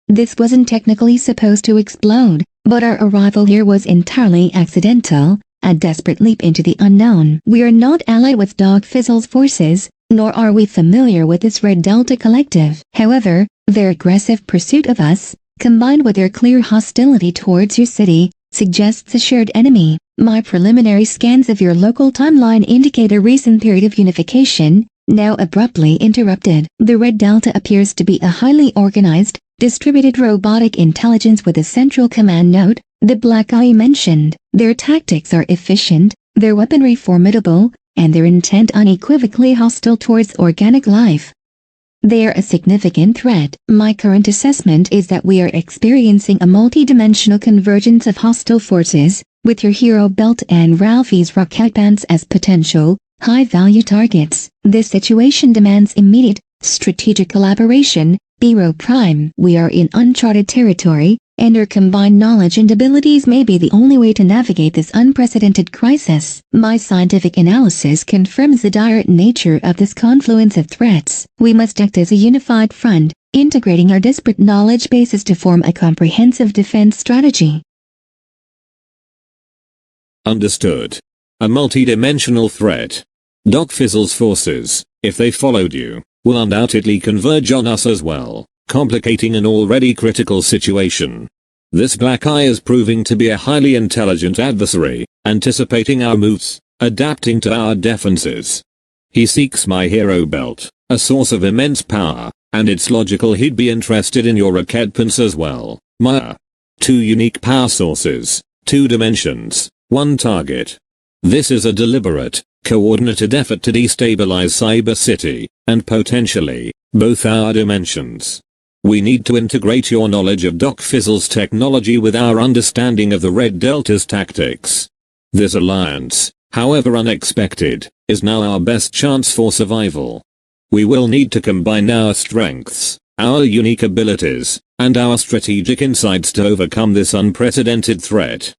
This wasn't technically supposed to explode, but our arrival here was entirely accidental, a desperate leap into the unknown. We are not allied with Doc Fizzle's forces, nor are we familiar with this Red Delta collective. However, their aggressive pursuit of us, combined with their clear hostility towards your city, suggests a shared enemy. My preliminary scans of your local timeline indicate a recent period of unification, now abruptly interrupted. The Red Delta appears to be a highly organized, distributed robotic intelligence with a central command node, the Black Eye mentioned. Their tactics are efficient, their weaponry formidable, and their intent unequivocally hostile towards organic life. They are a significant threat. My current assessment is that we are experiencing a multi-dimensional convergence of hostile forces, with your hero belt and Ralphie's Rocketpants as potential, high-value targets. This situation demands immediate, strategic collaboration. Biro Prime. We are in uncharted territory, and our combined knowledge and abilities may be the only way to navigate this unprecedented crisis. My scientific analysis confirms the dire nature of this confluence of threats. We must act as a unified front, integrating our disparate knowledge bases to form a comprehensive defense strategy. Understood. A multi-dimensional threat. Doc Fizzle's forces, if they followed you, will undoubtedly converge on us as well, complicating an already critical situation. This Black Eye is proving to be a highly intelligent adversary, anticipating our moves, adapting to our defenses. He seeks my hero belt, a source of immense power, and it's logical he'd be interested in your Rocketpants as well. My 2 unique power sources, 2 dimensions, 1 target. This is a deliberate, coordinated effort to destabilize Cyber City, and potentially, both our dimensions. We need to integrate your knowledge of Doc Fizzle's technology with our understanding of the Red Delta's tactics. This alliance, however unexpected, is now our best chance for survival. We will need to combine our strengths, our unique abilities, and our strategic insights to overcome this unprecedented threat.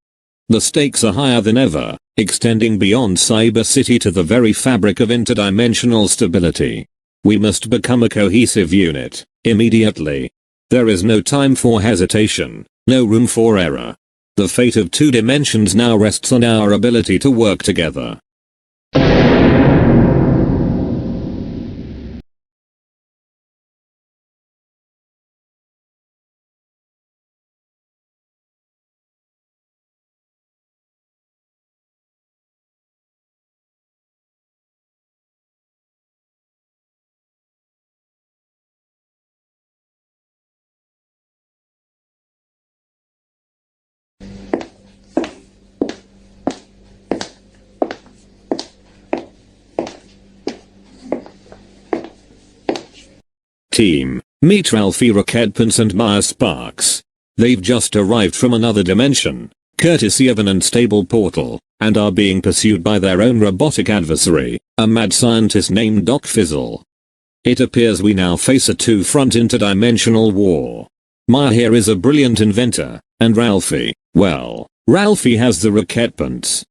The stakes are higher than ever, extending beyond Cyber City to the very fabric of interdimensional stability. We must become a cohesive unit, immediately. There is no time for hesitation, no room for error. The fate of 2 dimensions now rests on our ability to work together. Team, meet Ralphie, Rocketpants and Maya Sparks. They've just arrived from another dimension, courtesy of an unstable portal, and are being pursued by their own robotic adversary, a mad scientist named Doc Fizzle. It appears we now face a 2-front interdimensional war. Maya here is a brilliant inventor, and Ralphie, well, Ralphie has the Rocketpants.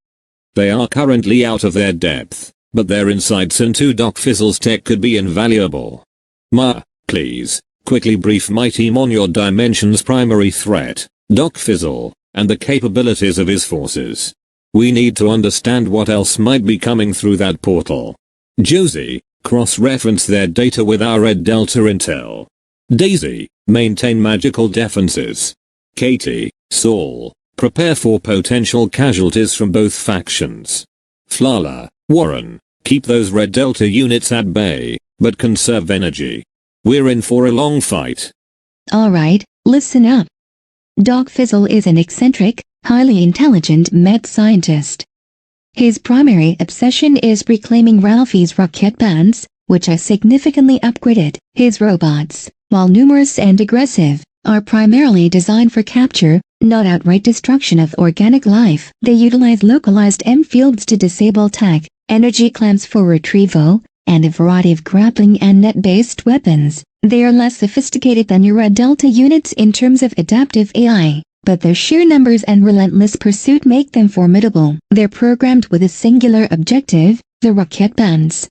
They are currently out of their depth, but their insights into Doc Fizzle's tech could be invaluable. Maya, please, quickly brief my team on your dimension's primary threat, Doc Fizzle, and the capabilities of his forces. We need to understand what else might be coming through that portal. Josie, cross-reference their data with our Red Delta intel. Daisy, maintain magical defenses. Katie, Saul, prepare for potential casualties from both factions. Flala, Warren, keep those Red Delta units at bay, but conserve energy. We're in for a long fight. Alright, listen up. Doc Fizzle is an eccentric, highly intelligent mad scientist. His primary obsession is reclaiming Ralphie's Rocketpants, which are significantly upgraded. His robots, while numerous and aggressive, are primarily designed for capture, not outright destruction of organic life. They utilize localized M-fields to disable tech, energy clamps for retrieval, and a variety of grappling and net-based weapons. They are less sophisticated than your Red Delta units in terms of adaptive AI, but their sheer numbers and relentless pursuit make them formidable. They're programmed with a singular objective, the Rocketpants.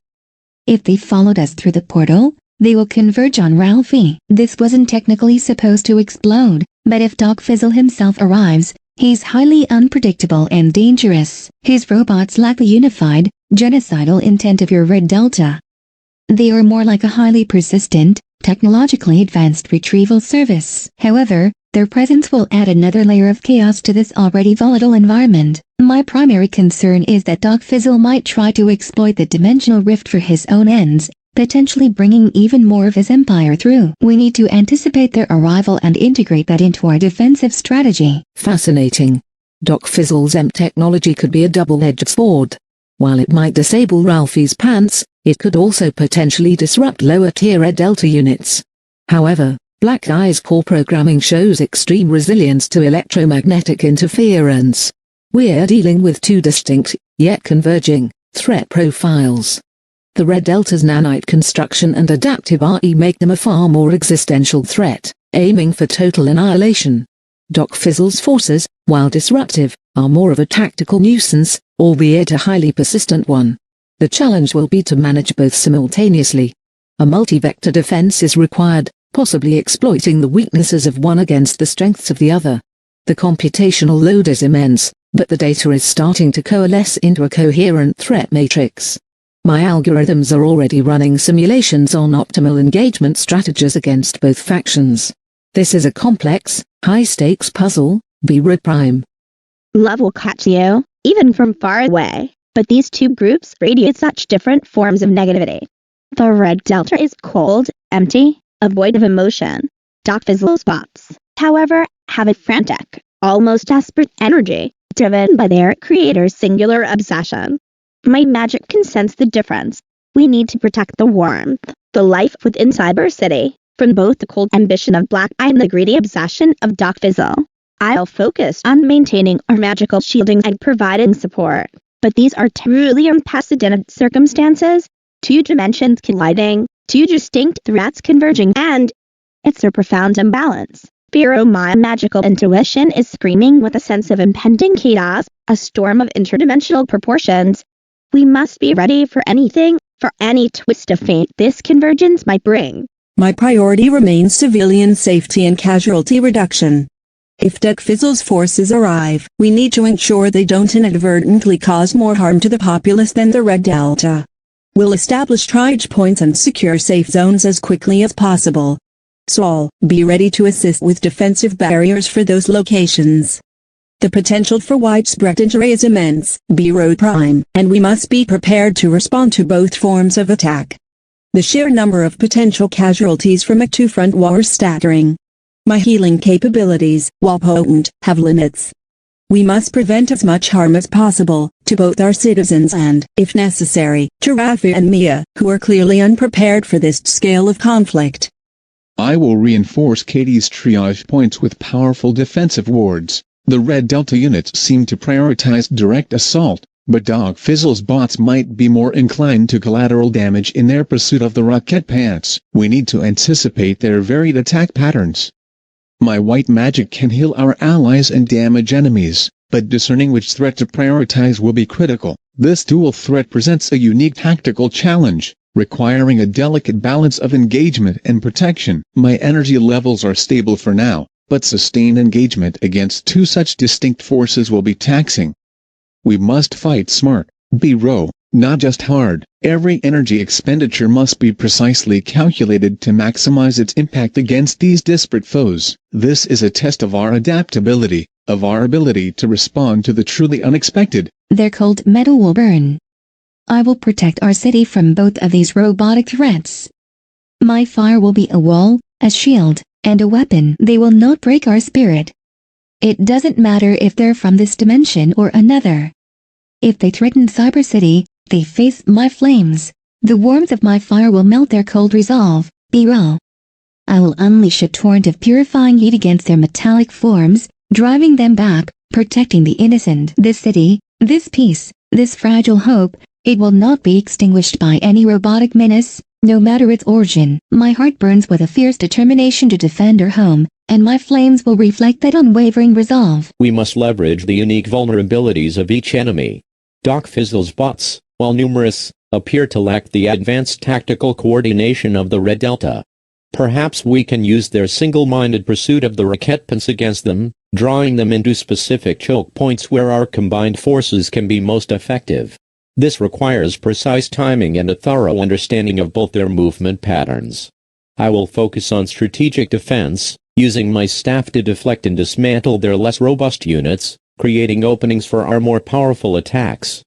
If they followed us through the portal, they will converge on Ralphie. This wasn't technically supposed to explode, but if Doc Fizzle himself arrives, he's highly unpredictable and dangerous. His robots lack the unified, genocidal intent of your Red Delta. They are more like a highly persistent, technologically advanced retrieval service. However, their presence will add another layer of chaos to this already volatile environment. My primary concern is that Doc Fizzle might try to exploit the dimensional rift for his own ends, potentially bringing even more of his empire through. We need to anticipate their arrival and integrate that into our defensive strategy. Fascinating. Doc Fizzle's EMP technology could be a double-edged sword. While it might disable Ralphie's pants, it could also potentially disrupt lower-tier Red Delta units. However, Black Eye's core programming shows extreme resilience to electromagnetic interference. We're dealing with 2 distinct, yet converging, threat profiles. The Red Delta's nanite construction and adaptive RE make them a far more existential threat, aiming for total annihilation. Doc Fizzle's forces, while disruptive, are more of a tactical nuisance, albeit a highly persistent one. The challenge will be to manage both simultaneously. A multi-vector defense is required, possibly exploiting the weaknesses of one against the strengths of the other. The computational load is immense, but the data is starting to coalesce into a coherent threat matrix. My algorithms are already running simulations on optimal engagement strategies against both factions. This is a complex, high-stakes puzzle, Bharat Prime. Love will catch you, even from far away, but these 2 groups radiate such different forms of negativity. The Red Delta is cold, empty, void of emotion. Doc Fizzle's bots, however, have a frantic, almost desperate energy, driven by their creator's singular obsession. My magic can sense the difference. We need to protect the warmth, the life within Cyber City, From both the cold ambition of Black Eye and the greedy obsession of Doc Fizzle, I'll focus on maintaining our magical shielding and providing support. But these are truly unprecedented circumstances, two dimensions colliding, two distinct threats converging, and it's a profound imbalance. My magical intuition is screaming with a sense of impending chaos, a storm of interdimensional proportions. We must be ready for anything, for any twist of fate this convergence might bring. My priority remains civilian safety and casualty reduction. If Doc Fizzle's forces arrive, we need to ensure they don't inadvertently cause more harm to the populace than the Red Delta. We'll establish triage points and secure safe zones as quickly as possible. So all, be ready to assist with defensive barriers for those locations. The potential for widespread injury is immense, Bharat Prime, and we must be prepared to respond to both forms of attack. The sheer number of potential casualties from a two-front war is staggering. My healing capabilities, while potent, have limits. We must prevent as much harm as possible, to both our citizens and, if necessary, to Ralphie and Mia, who are clearly unprepared for this scale of conflict. I will reinforce Katie's triage points with powerful defensive wards. The Red Delta units seem to prioritize direct assault, but Doc Fizzle's bots might be more inclined to collateral damage in their pursuit of the Rocketpants. We need to anticipate their varied attack patterns. My white magic can heal our allies and damage enemies, but discerning which threat to prioritize will be critical. This dual threat presents a unique tactical challenge, requiring a delicate balance of engagement and protection. My energy levels are stable for now, but sustained engagement against two such distinct forces will be taxing. We must fight smart, not just hard. Every energy expenditure must be precisely calculated to maximize its impact against these disparate foes. This is a test of our adaptability, of our ability to respond to the truly unexpected. Their cold metal will burn. I will protect our city from both of these robotic threats. My fire will be a wall, a shield, and a weapon. They will not break our spirit. It doesn't matter if they're from this dimension or another. If they threaten Cyber City, they face my flames. The warmth of my fire will melt their cold resolve. I will unleash a torrent of purifying heat against their metallic forms, driving them back, protecting the innocent. This city, this peace, this fragile hope, it will not be extinguished by any robotic menace, no matter its origin. My heart burns with a fierce determination to defend our home, and my flames will reflect that unwavering resolve. We must leverage the unique vulnerabilities of each enemy. Doc Fizzle's bots, while numerous, appear to lack the advanced tactical coordination of the Red Delta. Perhaps we can use their single-minded pursuit of the Rocketpants against them, drawing them into specific choke points where our combined forces can be most effective. This requires precise timing and a thorough understanding of both their movement patterns. I will focus on strategic defense, using my staff to deflect and dismantle their less robust units, creating openings for our more powerful attacks.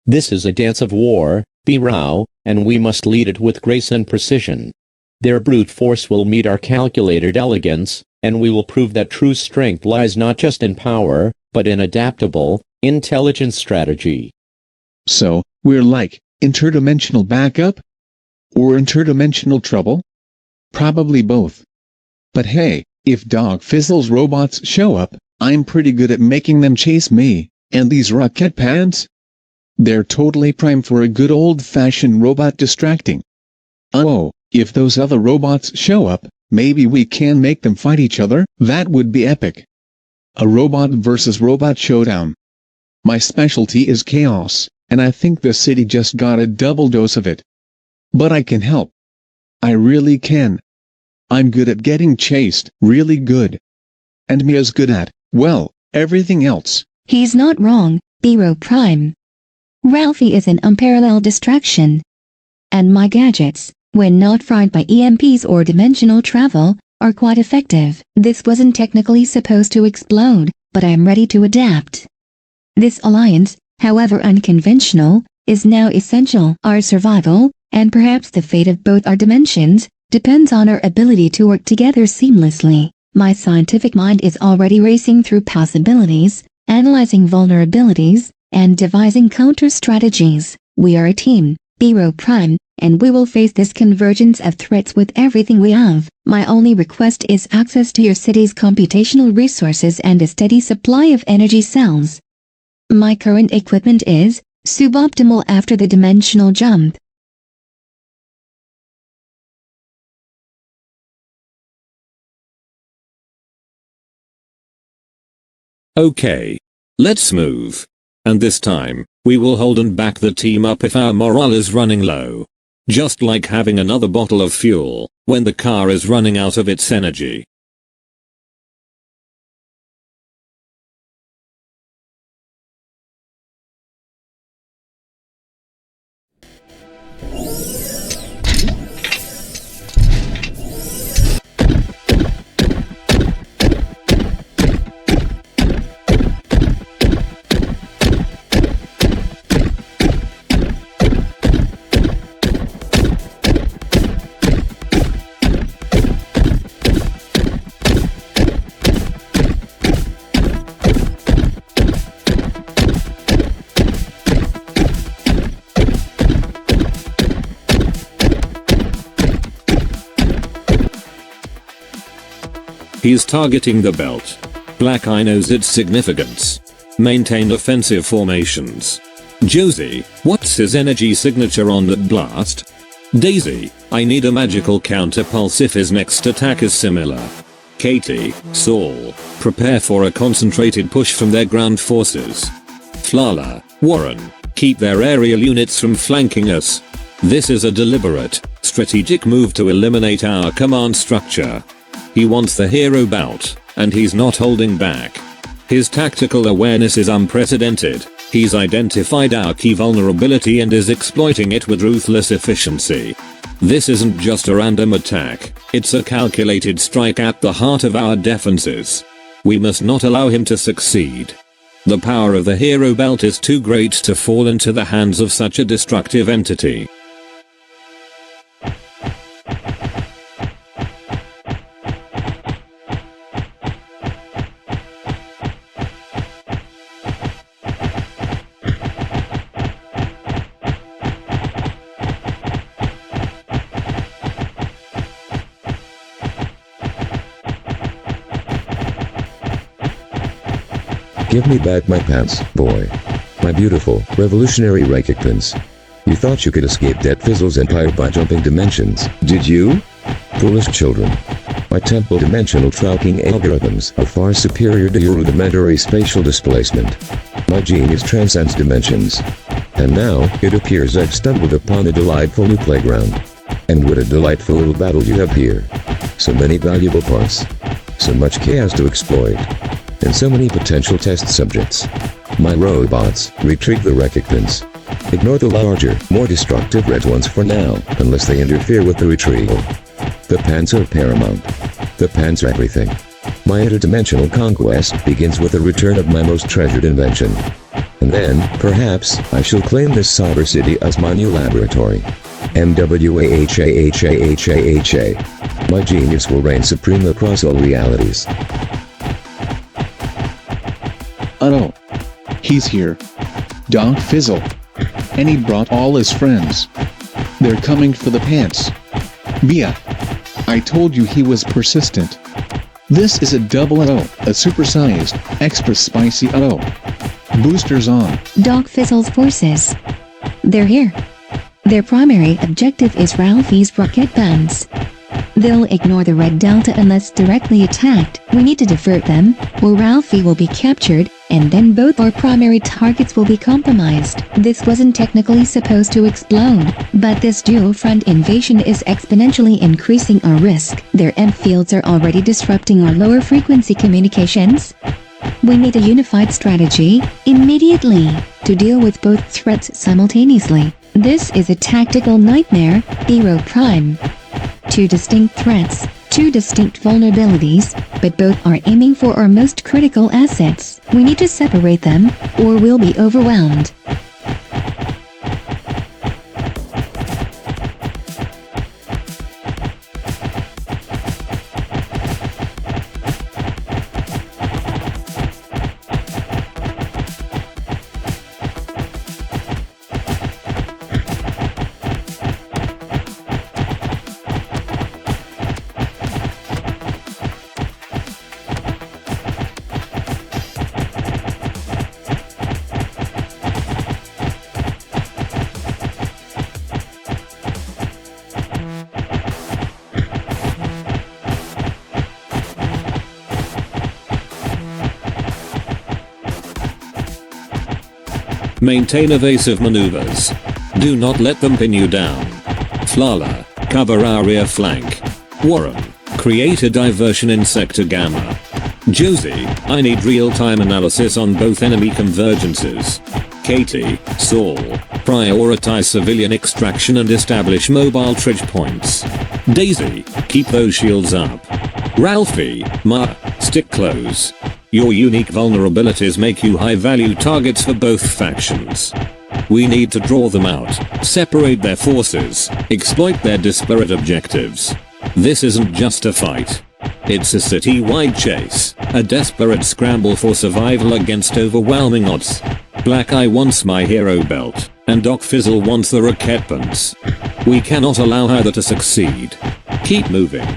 This is a dance of war, and we must lead it with grace and precision. Their brute force will meet our calculated elegance, and we will prove that true strength lies not just in power, but in adaptable, intelligent strategy. So, we're like, interdimensional backup? Or interdimensional trouble? Probably both. But hey, if Doc Fizzle's robots show up, I'm pretty good at making them chase me, and these Rocketpants? They're totally primed for a good old-fashioned robot distracting. Oh, if those other robots show up, maybe we can make them fight each other? That would be epic. A robot versus robot showdown. My specialty is chaos, and I think the city just got a double dose of it. But I can help. I really can. I'm good at getting chased, really good. And Mia's good at, well, everything else. He's not wrong, Bharat Prime. Ralphie is an unparalleled distraction. And my gadgets, when not fried by EMPs or dimensional travel, are quite effective. This wasn't technically supposed to explode, but I am ready to adapt. This alliance, however unconventional, is now essential. Our survival, and perhaps the fate of both our dimensions, depends on our ability to work together seamlessly. My scientific mind is already racing through possibilities, analyzing vulnerabilities, and devising counter-strategies. We are a team, Bharat Prime, and we will face this convergence of threats with everything we have. My only request is access to your city's computational resources and a steady supply of energy cells. My current equipment is suboptimal after the dimensional jump. Okay. Let's move. And this time, we will hold and back the team up if our morale is running low. Just like having another bottle of fuel, when the car is running out of its energy. He's targeting the belt. Black Eye knows its significance. Maintain offensive formations. Josie, what's his energy signature on that blast? Daisy, I need a magical counterpulse if his next attack is similar. Katie, Saul, prepare for a concentrated push from their ground forces. Flala, Warren, keep their aerial units from flanking us. This is a deliberate, strategic move to eliminate our command structure. He wants the hero bout, and he's not holding back. His tactical awareness is unprecedented. He's identified our key vulnerability and is exploiting it with ruthless efficiency. This isn't just a random attack, it's a calculated strike at the heart of our defenses. We must not allow him to succeed. The power of the hero belt is too great to fall into the hands of such a destructive entity. Give me back my pants, boy. My beautiful, revolutionary Rocketpants. You thought you could escape that Fizzle's empire by jumping dimensions, did you? Foolish children. My temple dimensional tracking algorithms are far superior to your rudimentary spatial displacement. My genius transcends dimensions. And now, it appears I've stumbled upon a delightful new playground. And what a delightful little battle you have here. So many valuable parts. So much chaos to exploit. And so many potential test subjects. My robots, retrieve the Rocketpants. Ignore the larger, more destructive red ones for now, unless they interfere with the retrieval. The pants are paramount. The pants are everything. My interdimensional conquest begins with the return of my most treasured invention. And then, perhaps, I shall claim this cyber city as my new laboratory. MWAHAHAHAHA. My genius will reign supreme across all realities. Oh, he's here. Doc Fizzle. And he brought all his friends. They're coming for the pants. Bia. I told you he was persistent. This is a double O, a supersized, extra spicy O. Boosters on. Doc Fizzle's forces. They're here. Their primary objective is Ralphie's Rocketpants. They'll ignore the red delta unless directly attacked. We need to divert them, or Ralphie will be captured, and then both our primary targets will be compromised. This wasn't technically supposed to explode, but this dual-front invasion is exponentially increasing our risk. Their end fields are already disrupting our lower-frequency communications. We need a unified strategy, immediately, to deal with both threats simultaneously. This is a tactical nightmare, Hero Prime. Two distinct threats, two distinct vulnerabilities, but both are aiming for our most critical assets. We need to separate them, or we'll be overwhelmed. Maintain evasive maneuvers. Do not let them pin you down. Flala, cover our rear flank. Warren, create a diversion in Sector Gamma. Josie, I need real-time analysis on both enemy convergences. Katie, Saul, prioritize civilian extraction and establish mobile tridge points. Daisy, keep those shields up. Ralphie, stick close. Your unique vulnerabilities make you high-value targets for both factions. We need to draw them out, separate their forces, exploit their disparate objectives. This isn't just a fight. It's a city-wide chase, a desperate scramble for survival against overwhelming odds. Black Eye wants my hero belt, and Doc Fizzle wants the Rocketpants. We cannot allow either to succeed. Keep moving.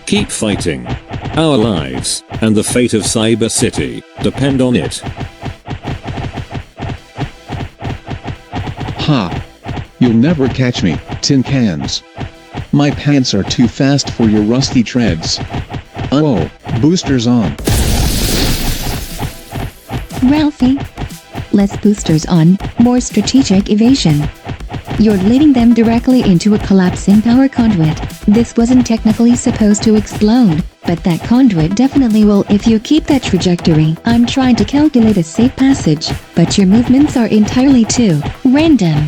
Keep fighting. Our lives, and the fate of Cyber City, depend on it. Ha! You'll never catch me, tin cans. My pants are too fast for your rusty treads. Oh, boosters on. Ralphie. Less boosters on, more strategic evasion. You're leading them directly into a collapsing power conduit. This wasn't technically supposed to explode, but that conduit definitely will if you keep that trajectory. I'm trying to calculate a safe passage, but your movements are entirely too random.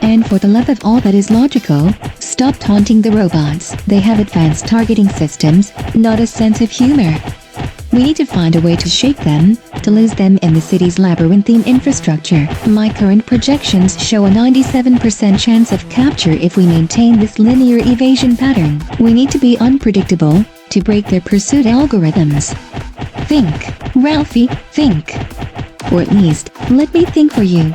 And for the love of all that is logical, stop taunting the robots. They have advanced targeting systems, not a sense of humor. We need to find a way to shake them, to lose them in the city's labyrinthine infrastructure. My current projections show a 97% chance of capture if we maintain this linear evasion pattern. We need to be unpredictable, to break their pursuit algorithms. Think, Ralphie, think. Or at least, let me think for you.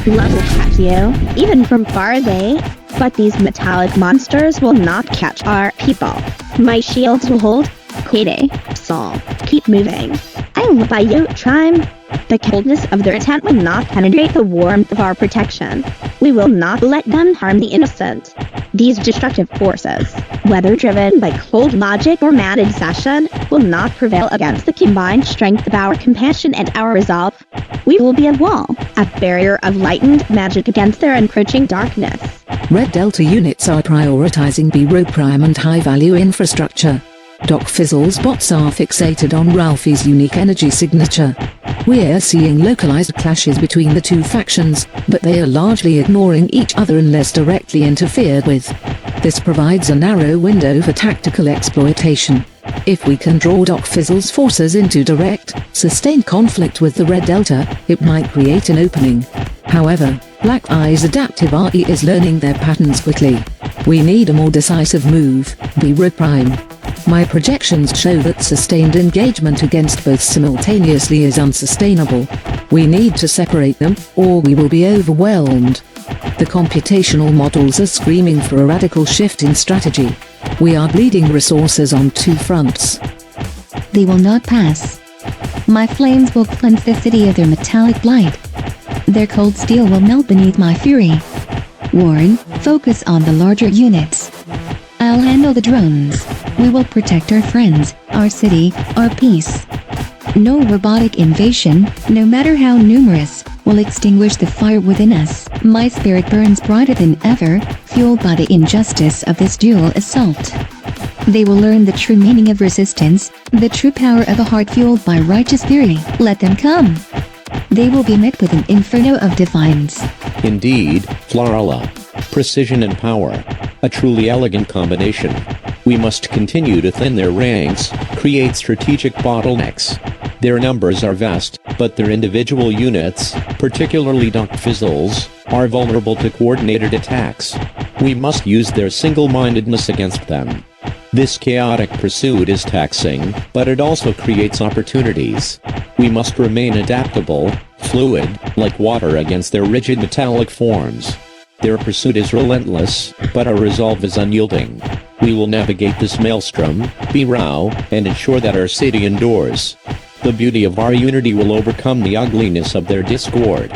Love will catch you, even from far away, but these metallic monsters will not catch our people. My shields will hold. Katie, Saul, keep moving. I will buy you time. The coldness of their intent will not penetrate the warmth of our protection. We will not let them harm the innocent. These destructive forces, whether driven by cold logic or mad obsession, will not prevail against the combined strength of our compassion and our resolve. We will be a wall, a barrier of lightened magic against their encroaching darkness. Red Delta units are prioritizing B-Row Prime and high-value infrastructure. Doc Fizzle's bots are fixated on Ralphie's unique energy signature. We're seeing localized clashes between the two factions, but they are largely ignoring each other unless directly interfered with. This provides a narrow window for tactical exploitation. If we can draw Doc Fizzle's forces into direct, sustained conflict with the Red Delta, it might create an opening. However, Black Eye's adaptive RE is learning their patterns quickly. We need a more decisive move, B-Row Prime. My projections show that sustained engagement against both simultaneously is unsustainable. We need to separate them, or we will be overwhelmed. The computational models are screaming for a radical shift in strategy. We are bleeding resources on two fronts. They will not pass. My flames will cleanse the city of their metallic blight. Their cold steel will melt beneath my fury. Warren, focus on the larger units. I'll handle the drones. We will protect our friends, our city, our peace. No robotic invasion, no matter how numerous, will extinguish the fire within us. My spirit burns brighter than ever, fueled by the injustice of this dual assault. They will learn the true meaning of resistance, the true power of a heart fueled by righteous fury. Let them come. They will be met with an inferno of defiance. Indeed, Florala. Precision and power. A truly elegant combination. We must continue to thin their ranks, create strategic bottlenecks. Their numbers are vast, but their individual units, particularly Doc Fizzle's, are vulnerable to coordinated attacks. We must use their single-mindedness against them. This chaotic pursuit is taxing, but it also creates opportunities. We must remain adaptable, fluid, like water against their rigid metallic forms. Their pursuit is relentless, but our resolve is unyielding. We will navigate this maelstrom, be raw, and ensure that our city endures. The beauty of our unity will overcome the ugliness of their discord.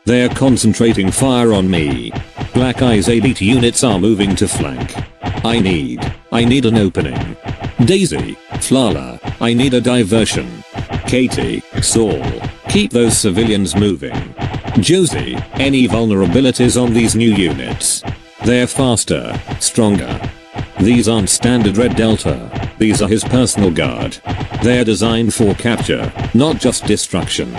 They're concentrating fire on me. Black Eye's elite units are moving to flank. I need an opening. Daisy, Flala, I need a diversion. Katie, Saul, keep those civilians moving. Josie, any vulnerabilities on these new units? They're faster, stronger. These aren't standard Red Delta, these are his personal guard. They're designed for capture, not just destruction.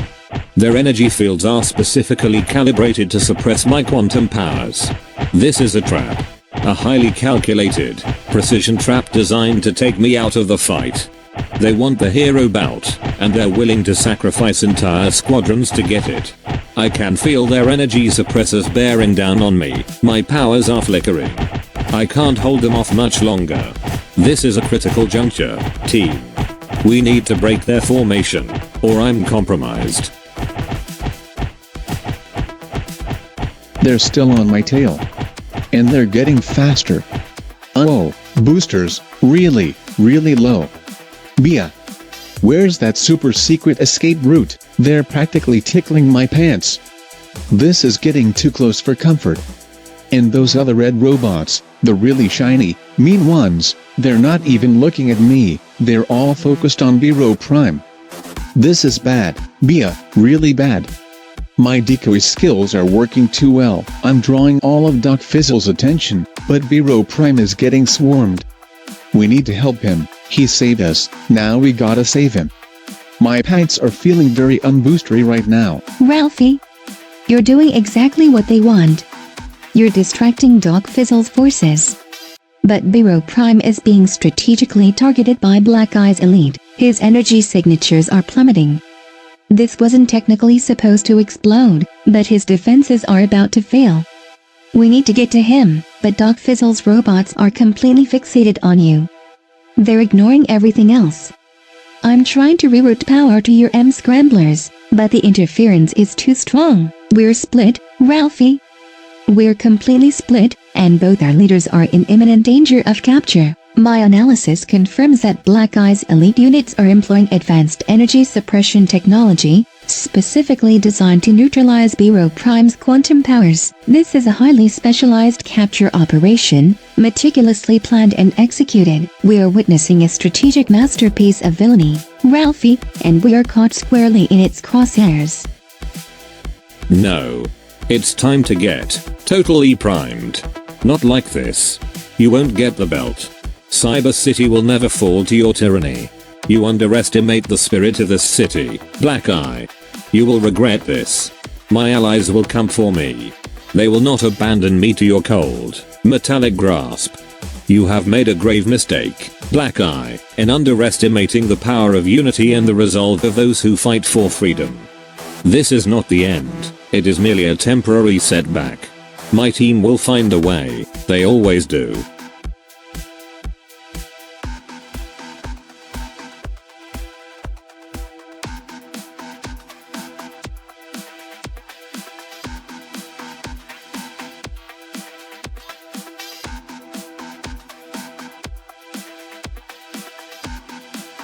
Their energy fields are specifically calibrated to suppress my quantum powers. This is a trap. A highly calculated, precision trap designed to take me out of the fight. They want the hero bout, and they're willing to sacrifice entire squadrons to get it. I can feel their energy suppressors bearing down on me. My powers are flickering. I can't hold them off much longer. This is a critical juncture, team. We need to break their formation, or I'm compromised. They're still on my tail. And they're getting faster. Oh, boosters, really low. Bia. Where's that super secret escape route? They're practically tickling my pants. This is getting too close for comfort. And those other red robots, the really shiny, mean ones, they're not even looking at me, they're all focused on Biro Prime. This is bad, Bia, really bad. My decoy skills are working too well. I'm drawing all of Doc Fizzle's attention, but Biro Prime is getting swarmed. We need to help him. He saved us, now we gotta save him. My pants are feeling very unboostery right now. Ralphie, you're doing exactly what they want. You're distracting Doc Fizzle's forces. But Biro Prime is being strategically targeted by Black Eye's elite. His energy signatures are plummeting. This wasn't technically supposed to explode, but his defenses are about to fail. We need to get to him, but Doc Fizzle's robots are completely fixated on you. They're ignoring everything else. I'm trying to reroute power to your M-scramblers, but the interference is too strong. We're split, Ralphie. We're completely split, and both our leaders are in imminent danger of capture. My analysis confirms that Black Eye's elite units are employing advanced energy suppression technology, specifically designed to neutralize Biro Prime's quantum powers. This is a highly specialized capture operation, meticulously planned and executed. We are witnessing a strategic masterpiece of villainy, Ralphie, and we are caught squarely in its crosshairs. No. It's time to get totally primed. Not like this. You won't get the belt. Cyber City will never fall to your tyranny. You underestimate the spirit of this city, Black Eye. You will regret this. My allies will come for me. They will not abandon me to your cold, metallic grasp. You have made a grave mistake, Black Eye, in underestimating the power of unity and the resolve of those who fight for freedom. This is not the end, it is merely a temporary setback. My team will find a way, they always do.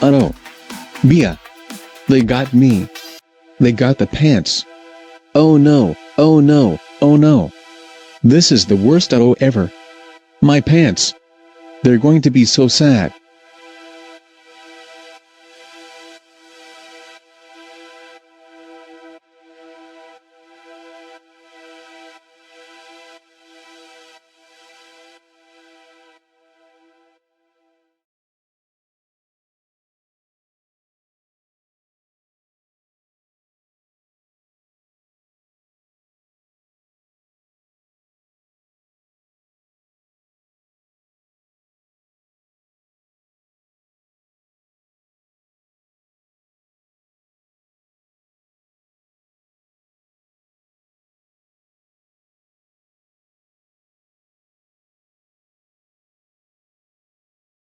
Oh. Bia. They got me. They got the pants. Oh no, oh no, oh no. This is the worst ever. My pants. They're going to be so sad.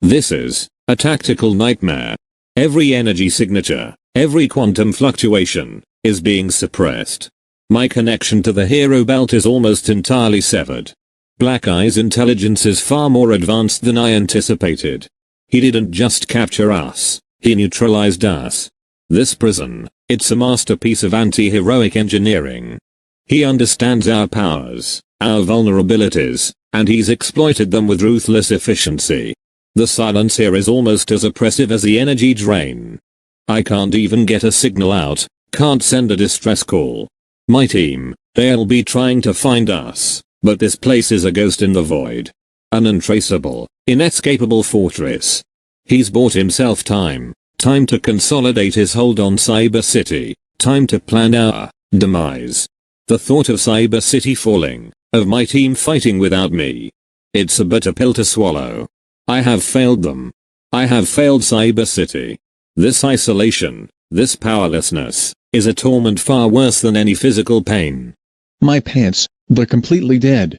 This is a tactical nightmare. Every energy signature, every quantum fluctuation, is being suppressed. My connection to the hero belt is almost entirely severed. Black Eye's intelligence is far more advanced than I anticipated. He didn't just capture us, he neutralized us. This prison, it's a masterpiece of anti-heroic engineering. He understands our powers, our vulnerabilities, and he's exploited them with ruthless efficiency. The silence here is almost as oppressive as the energy drain. I can't even get a signal out, can't send a distress call. My team, they'll be trying to find us, but this place is a ghost in the void. An untraceable, inescapable fortress. He's bought himself time to consolidate his hold on Cyber City, time to plan our demise. The thought of Cyber City falling, of my team fighting without me. It's a bitter pill to swallow. I have failed them. I have failed Cyber City. This isolation, this powerlessness, is a torment far worse than any physical pain. My pants, they're completely dead.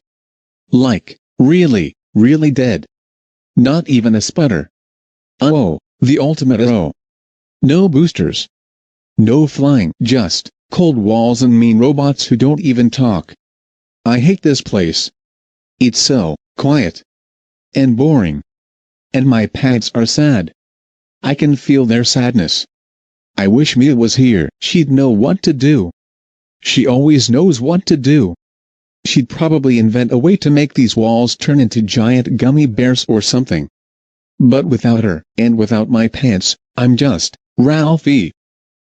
Like, really, really dead. Not even a sputter. Oh, the ultimate oh. No boosters. No flying, just cold walls and mean robots who don't even talk. I hate this place. It's so quiet and boring. And my pants are sad. I can feel their sadness. I wish Mia was here. She'd know what to do. She always knows what to do. She'd probably invent a way to make these walls turn into giant gummy bears or something. But without her, and without my pants, I'm just Ralphie.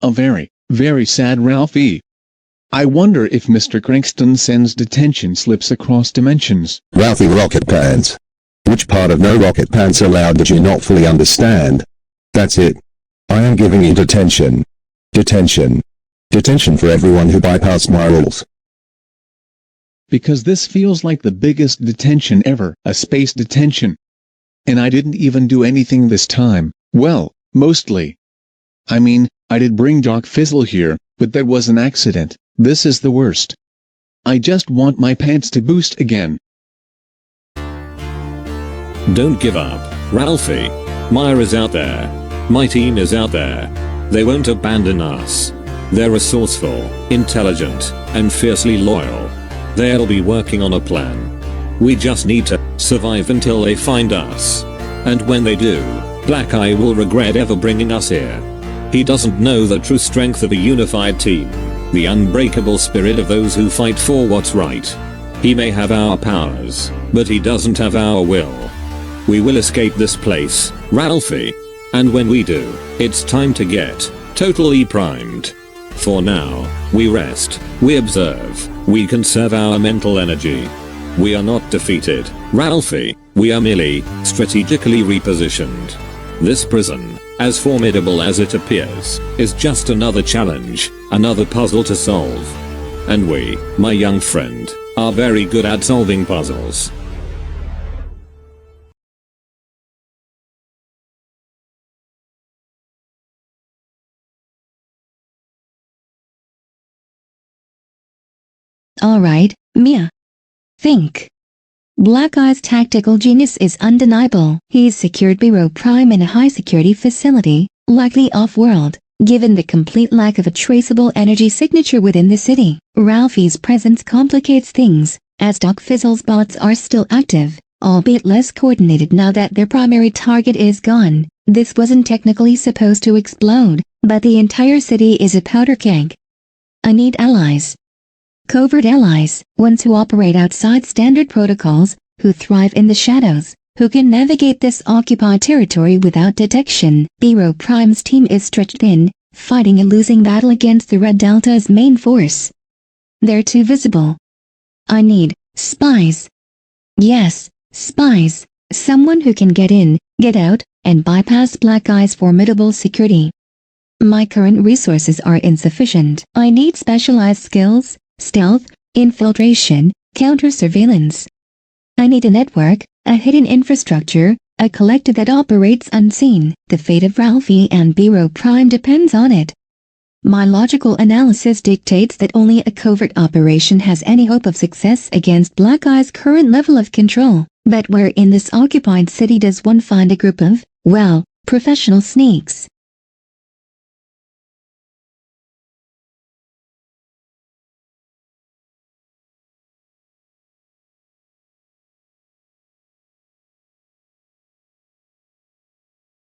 A very, very sad Ralphie. I wonder if Mr. Crankston sends detention slips across dimensions. Ralphie Rocketpants. Which part of no rocket pants allowed did you not fully understand? That's it. I am giving you detention. Detention. Detention for everyone who bypassed my rules. Because this feels like the biggest detention ever, a space detention. And I didn't even do anything this time, well, mostly. I mean, I did bring Doc Fizzle here, but that was an accident. This is the worst. I just want my pants to boost again. Don't give up, Ralphie. Maya is out there. My team is out there. They won't abandon us. They're resourceful, intelligent, and fiercely loyal. They'll be working on a plan. We just need to survive until they find us. And when they do, Black Eye will regret ever bringing us here. He doesn't know the true strength of a unified team, the unbreakable spirit of those who fight for what's right. He may have our powers, but he doesn't have our will. We will escape this place, Ralphie. And when we do, it's time to get totally primed. For now, we rest, we observe, we conserve our mental energy. We are not defeated, Ralphie, we are merely strategically repositioned. This prison, as formidable as it appears, is just another challenge, another puzzle to solve. And we, my young friend, are very good at solving puzzles. Alright, Mia. Think. Black Eye's tactical genius is undeniable. He's secured Bureau Prime in a high-security facility, likely off-world, given the complete lack of a traceable energy signature within the city. Ralphie's presence complicates things, as Doc Fizzle's bots are still active, albeit less coordinated now that their primary target is gone. This wasn't technically supposed to explode, but the entire city is a powder keg. I need allies. Covert allies, ones who operate outside standard protocols, who thrive in the shadows, who can navigate this occupied territory without detection. Bureau Prime's team is stretched thin, fighting a losing battle against the Red Delta's main force. They're too visible. I need spies. Yes, spies. Someone who can get in, get out, and bypass Black Eye's formidable security. My current resources are insufficient. I need specialized skills. Stealth, infiltration, counter-surveillance. I need a network, a hidden infrastructure, a collective that operates unseen. The fate of Ralphie and Bureau Prime depends on it. My logical analysis dictates that only a covert operation has any hope of success against Black Eye's current level of control. But where in this occupied city does one find a group of, well, professional sneaks?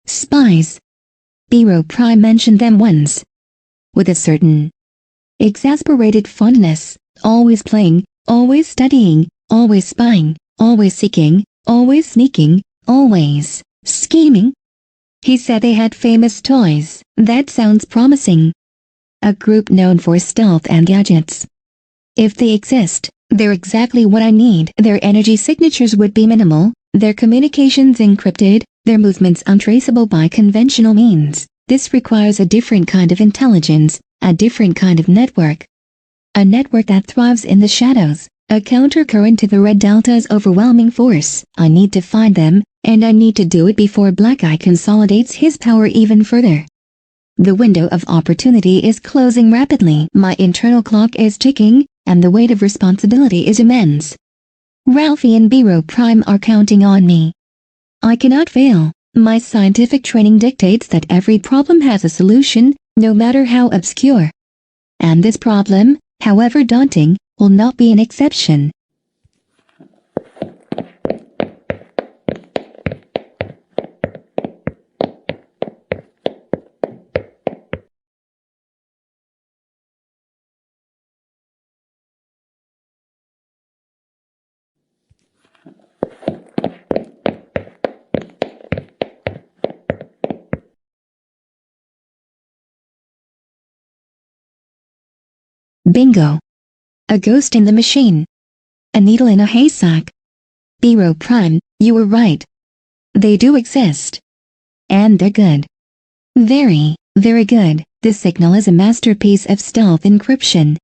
Spies. Bureau Prime mentioned them once. With a certain exasperated fondness, always playing, always studying, always spying, always seeking, always sneaking, always scheming. He said they had famous toys. That sounds promising. A group known for stealth and gadgets. If they exist, they're exactly what I need. Their energy signatures would be minimal, their communications encrypted, their movements untraceable by conventional means. This requires a different kind of intelligence, a different kind of network. A network that thrives in the shadows, a countercurrent to the Red Delta's overwhelming force. I need to find them, and I need to do it before Black Eye consolidates his power even further. The window of opportunity is closing rapidly. My internal clock is ticking, and the weight of responsibility is immense. Ralphie and Biro Prime are counting on me. I cannot fail. My scientific training dictates that every problem has a solution, no matter how obscure. And this problem, however daunting, will not be an exception. Bingo. A ghost in the machine. A needle in a haystack. Biro Prime, you were right. They do exist. And they're good. Very, very good. This signal is a masterpiece of stealth encryption.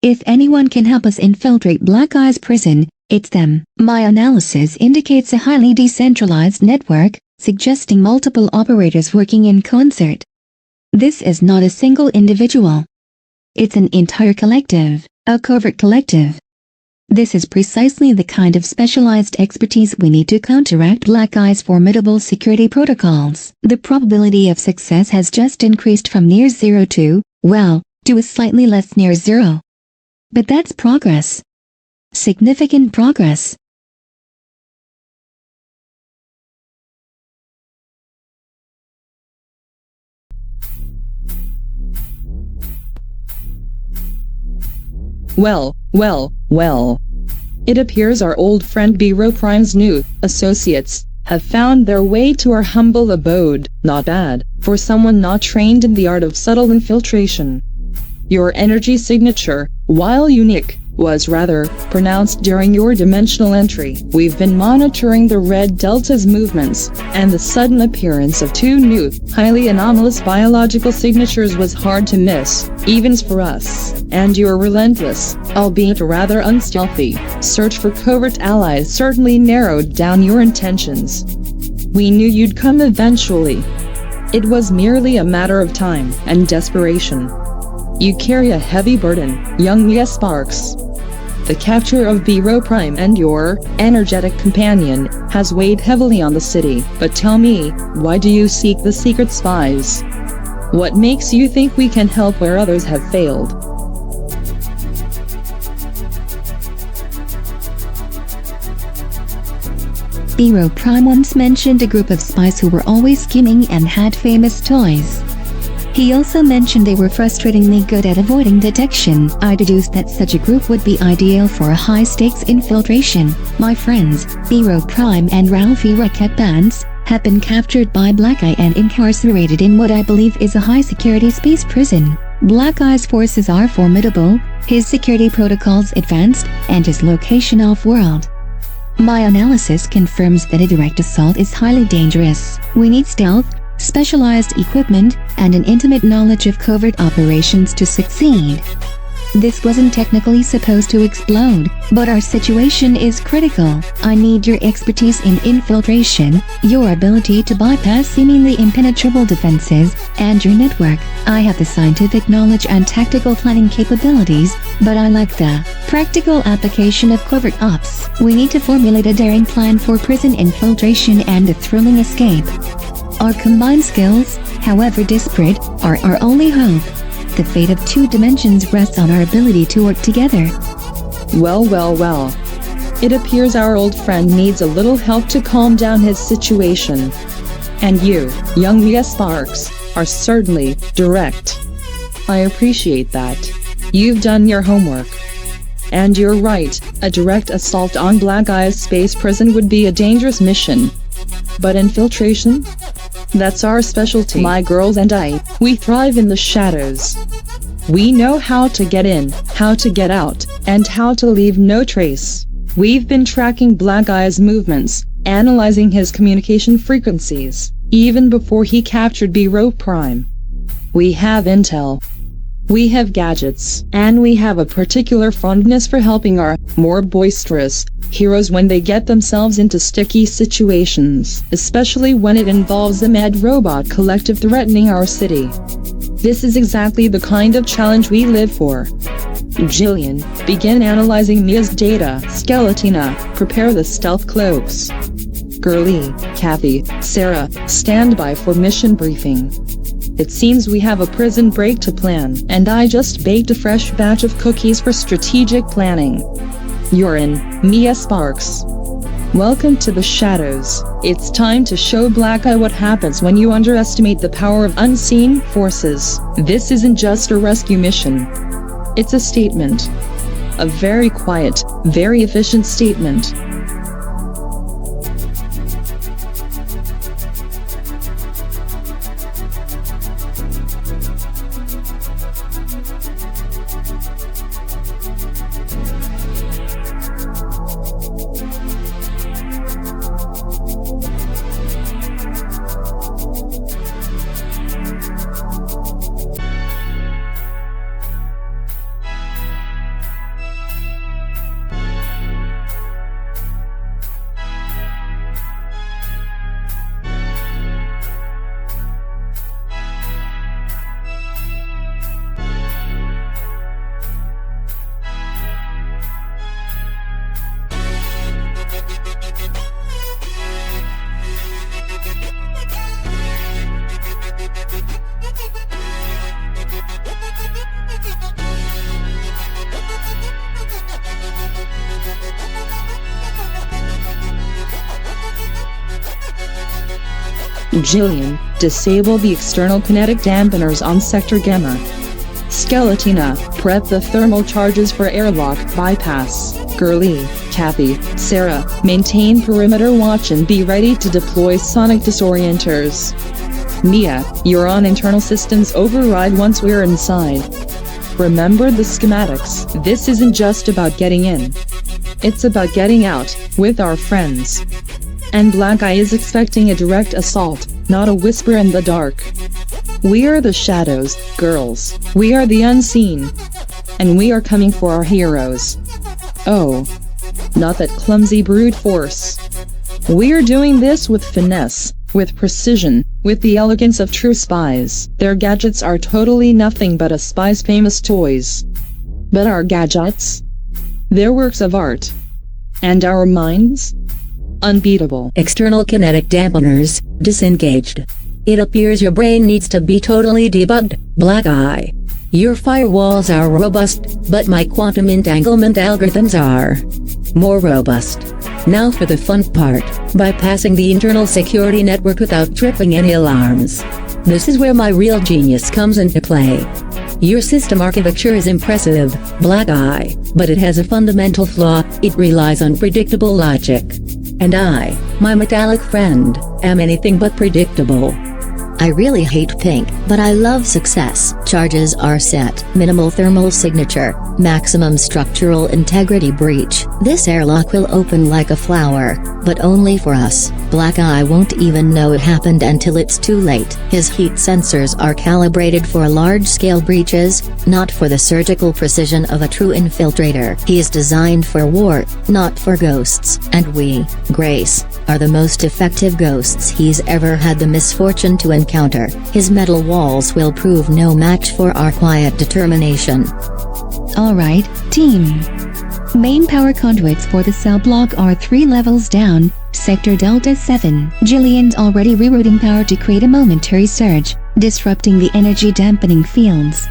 If anyone can help us infiltrate Black Eye's prison, it's them. My analysis indicates a highly decentralized network, suggesting multiple operators working in concert. This is not a single individual. It's an entire collective, a covert collective. This is precisely the kind of specialized expertise we need to counteract Black Eye's formidable security protocols. The probability of success has just increased from near zero to, well, to a slightly less near zero. But that's progress. Significant progress. Well. It appears our old friend Biro Prime's new associates have found their way to our humble abode. Not bad, for someone not trained in the art of subtle infiltration. Your energy signature, while unique, was rather pronounced during your dimensional entry. We've been monitoring the Red Delta's movements, and the sudden appearance of two new, highly anomalous biological signatures was hard to miss, even for us. And your relentless, albeit rather unstealthy, search for covert allies certainly narrowed down your intentions. We knew you'd come eventually. It was merely a matter of time and desperation. You carry a heavy burden, young Mia Sparks. The capture of Biro Prime and your energetic companion has weighed heavily on the city. But tell me, why do you seek the secret spies? What makes you think we can help where others have failed? Biro Prime once mentioned a group of spies who were always scheming and had famous toys. He also mentioned they were frustratingly good at avoiding detection. I deduced that such a group would be ideal for a high-stakes infiltration. My friends, Biro Prime and Ralphie Rocketpants, have been captured by Black Eye and incarcerated in what I believe is a high-security space prison. Black Eye's forces are formidable, his security protocols advanced, and his location off-world. My analysis confirms that a direct assault is highly dangerous. We need stealth, specialized equipment, and an intimate knowledge of covert operations to succeed. This wasn't technically supposed to explode, but our situation is critical. I need your expertise in infiltration, your ability to bypass seemingly impenetrable defenses, and your network. I have the scientific knowledge and tactical planning capabilities, but I lack the practical application of covert ops. We need to formulate a daring plan for prison infiltration and a thrilling escape. Our combined skills, however disparate, are our only hope. The fate of two dimensions rests on our ability to work together. Well. It appears our old friend needs a little help to calm down his situation. And you, young Mia Sparks, are certainly direct. I appreciate that. You've done your homework. And you're right, a direct assault on Black Eye's space prison would be a dangerous mission. But infiltration? That's our specialty. My girls and I, we thrive in the shadows. We know how to get in, how to get out, and how to leave no trace. We've been tracking Black Eye's movements, analyzing his communication frequencies, even before he captured B-Row Prime. We have intel. We have gadgets, and we have a particular fondness for helping our more boisterous heroes when they get themselves into sticky situations, especially when it involves a mad robot collective threatening our city. This is exactly the kind of challenge we live for. Jillian, begin analyzing Mia's data. Skeletina, prepare the stealth cloaks. Girly, Kathy, Sarah, stand by for mission briefing. It seems we have a prison break to plan, and I just baked a fresh batch of cookies for strategic planning. You're in, Mia Sparks. Welcome to the shadows. It's time to show Black Eye what happens when you underestimate the power of unseen forces. This isn't just a rescue mission. It's a statement. A very quiet, very efficient statement. Jillian, disable the external kinetic dampeners on Sector Gamma. Skeletina, prep the thermal charges for airlock bypass. Girly, Kathy, Sarah, maintain perimeter watch and be ready to deploy sonic disorienters. Mia, you're on internal systems override once we're inside. Remember the schematics. This isn't just about getting in. It's about getting out, with our friends. And Black Eye is expecting a direct assault, not a whisper in the dark. We are the shadows, girls. We are the unseen. And we are coming for our heroes. Oh. Not that clumsy brute force. We're doing this with finesse, with precision, with the elegance of true spies. Their gadgets are totally nothing but a spy's famous toys. But our gadgets? They're works of art. And our minds? Unbeatable. External kinetic dampeners, disengaged. It appears your brain needs to be totally debugged, Black Eye. Your firewalls are robust, but my quantum entanglement algorithms are more robust. Now for the fun part, bypassing the internal security network without tripping any alarms. This is where my real genius comes into play. Your system architecture is impressive, Black Eye, but it has a fundamental flaw. It relies on predictable logic. And I, my metallic friend, am anything but predictable. I really hate pink, but I love success. Charges are set. Minimal thermal signature. Maximum structural integrity breach. This airlock will open like a flower, but only for us. Black Eye won't even know it happened until it's too late. His heat sensors are calibrated for large-scale breaches, not for the surgical precision of a true infiltrator. He is designed for war, not for ghosts. And we, Grace, are the most effective ghosts he's ever had the misfortune to encounter. His metal walls will prove no match for our quiet determination. Alright, team. Main power conduits for the cell block are 3 levels down, Sector Delta 7. Jillian's already rerouting power to create a momentary surge, disrupting the energy dampening fields.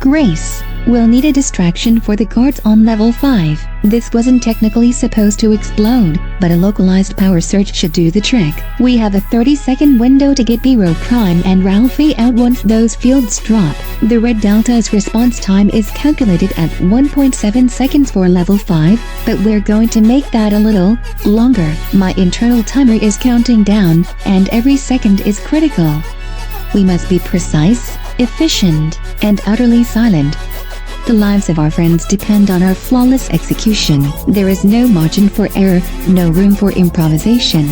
Grace, we'll need a distraction for the guards on level 5. This wasn't technically supposed to explode, but a localized power surge should do the trick. We have a 30-second window to get Biro Prime and Ralphie out once those fields drop. The red delta's response time is calculated at 1.7 seconds for level 5, but we're going to make that a little longer. My internal timer is counting down, and every second is critical. We must be precise, efficient, and utterly silent. The lives of our friends depend on our flawless execution. There is no margin for error, no room for improvisation.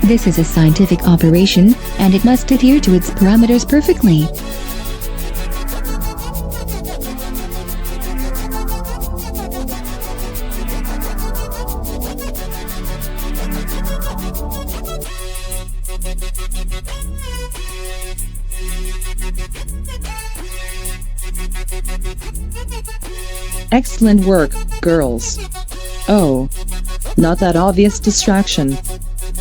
This is a scientific operation, and it must adhere to its parameters perfectly. Excellent work, girls. Oh, not that obvious distraction.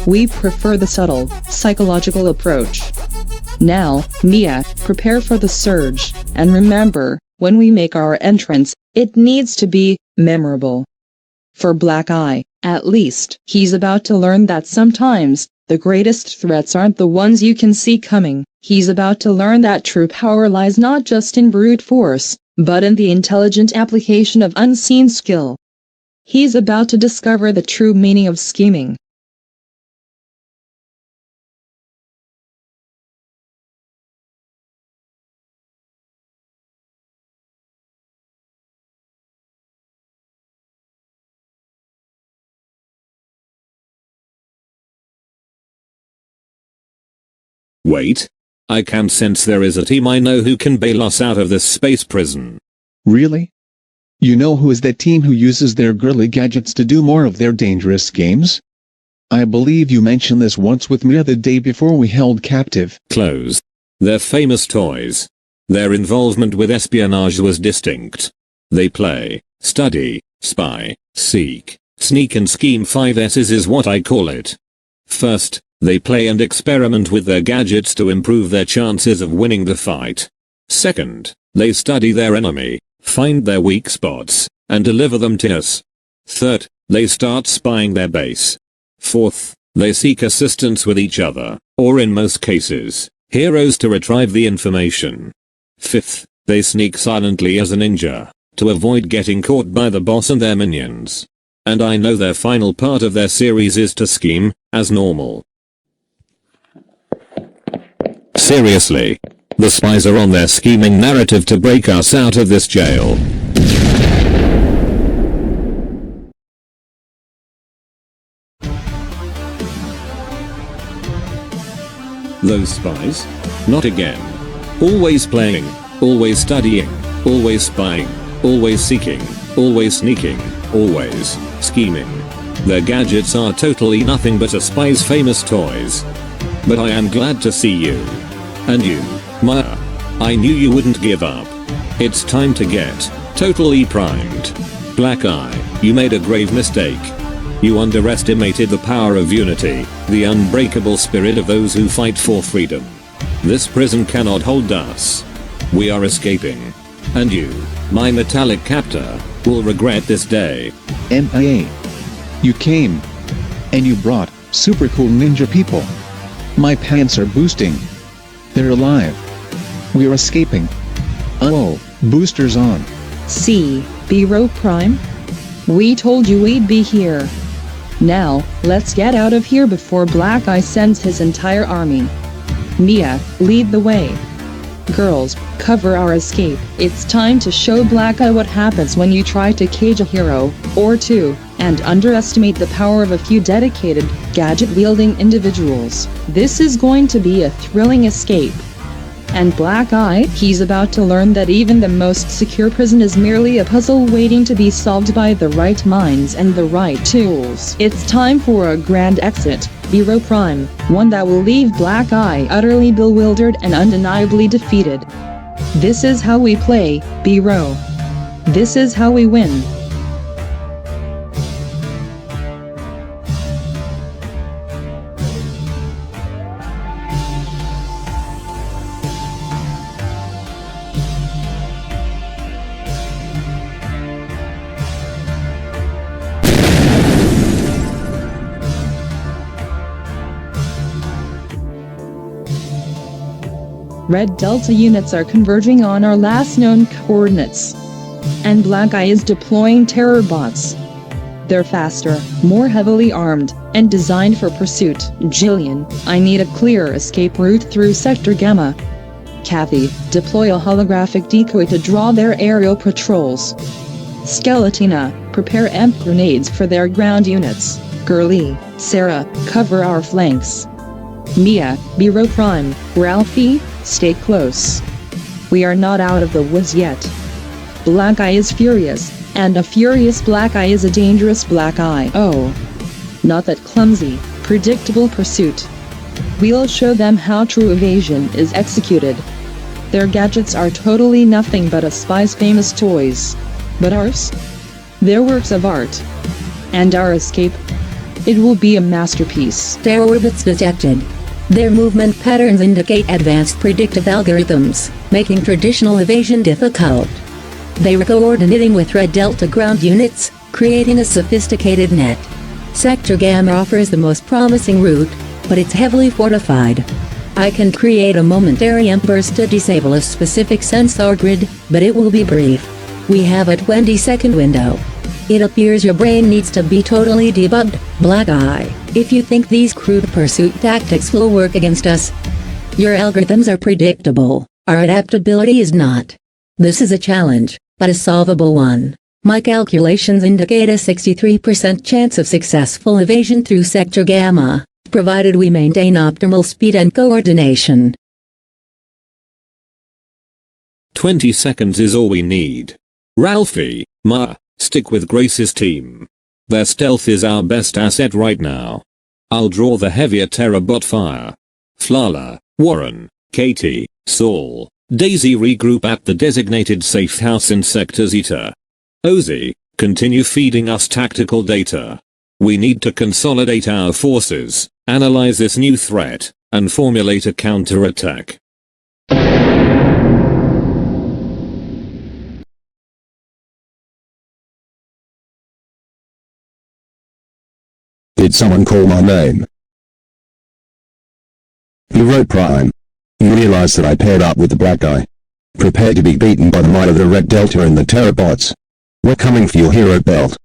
We prefer the subtle, psychological approach. Now, Mia, prepare for the surge, and remember, when we make our entrance, it needs to be memorable. For Black Eye, at least, he's about to learn that sometimes, the greatest threats aren't the ones you can see coming. He's about to learn that true power lies not just in brute force, but in the intelligent application of unseen skill. He's about to discover the true meaning of scheming. Wait. I can sense there is a team I know who can bail us out of this space prison. Really? You know who is that team who uses their girly gadgets to do more of their dangerous games? I believe you mentioned this once with Mia the day before we held captive. Close. They're famous toys. Their involvement with espionage was distinct. They play, study, spy, seek, sneak and scheme. 5 S's is what I call it. First, they play and experiment with their gadgets to improve their chances of winning the fight. Second, they study their enemy, find their weak spots, and deliver them to us. Third, they start spying their base. Fourth, they seek assistance with each other, or in most cases, heroes to retrieve the information. Fifth, they sneak silently as a ninja, to avoid getting caught by the boss and their minions. And I know their final part of their series is to scheme, as normal. Seriously. The spies are on their scheming narrative to break us out of this jail. Those spies? Not again. Always playing, always studying, always spying, always seeking, always sneaking, always scheming. Their gadgets are totally nothing but a spy's famous toys. But I am glad to see you. And you, Maya. I knew you wouldn't give up. It's time to get totally primed. Black Eye, you made a grave mistake. You underestimated the power of unity, the unbreakable spirit of those who fight for freedom. This prison cannot hold us. We are escaping. And you, my metallic captor, will regret this day. MIA. You came. And you brought super cool ninja people. My pants are boosting. They're alive. We're escaping. Oh, boosters on. See, Biro Prime? We told you we'd be here. Now, let's get out of here before Black Eye sends his entire army. Mia, lead the way. Girls, cover our escape. It's time to show Black Eye what happens when you try to cage a hero, or two, and underestimate the power of a few dedicated, gadget-wielding individuals. This is going to be a thrilling escape. And Black Eye, he's about to learn that even the most secure prison is merely a puzzle waiting to be solved by the right minds and the right tools. It's time for a grand exit, Biro Prime, one that will leave Black Eye utterly bewildered and undeniably defeated. This is how we play, Biro. This is how we win. Red Delta units are converging on our last known coordinates. And Black Eye is deploying terror bots. They're faster, more heavily armed, and designed for pursuit. Jillian, I need a clear escape route through Sector Gamma. Kathy, deploy a holographic decoy to draw their aerial patrols. Skeletina, prepare EMP grenades for their ground units. Girly, Sarah, cover our flanks. Mia, Biro Prime, Ralphie, stay close. We are not out of the woods yet. Black Eye is furious, and a furious Black Eye is a dangerous Black Eye. Oh. Not that clumsy, predictable pursuit. We'll show them how true evasion is executed. Their gadgets are totally nothing but a spy's famous toys. But ours? They're works of art. And our escape? It will be a masterpiece. Their orbits detected. Their movement patterns indicate advanced predictive algorithms, making traditional evasion difficult. They are coordinating with Red Delta ground units, creating a sophisticated net. Sector Gamma offers the most promising route, but it's heavily fortified. I can create a momentary burst to disable a specific sensor grid, but it will be brief. We have a 20-second window. It appears your brain needs to be totally debugged, Black Eye, if you think these crude pursuit tactics will work against us. Your algorithms are predictable, our adaptability is not. This is a challenge, but a solvable one. My calculations indicate a 63% chance of successful evasion through Sector Gamma, provided we maintain optimal speed and coordination. 20 seconds is all we need. Ralphie, stick with Grace's team. Their stealth is our best asset right now. I'll draw the heavier terror bot fire. Flala, Warren, Katie, Saul, Daisy regroup at the designated safe house in Sector Zeta. Ozzy, continue feeding us tactical data. We need to consolidate our forces, analyze this new threat, and formulate a counterattack. Did someone call my name? He wrote Prime. You realize that I paired up with the Black Guy. Prepare to be beaten by the might of the Red Delta and the Terrorbots. We're coming for your hero belt.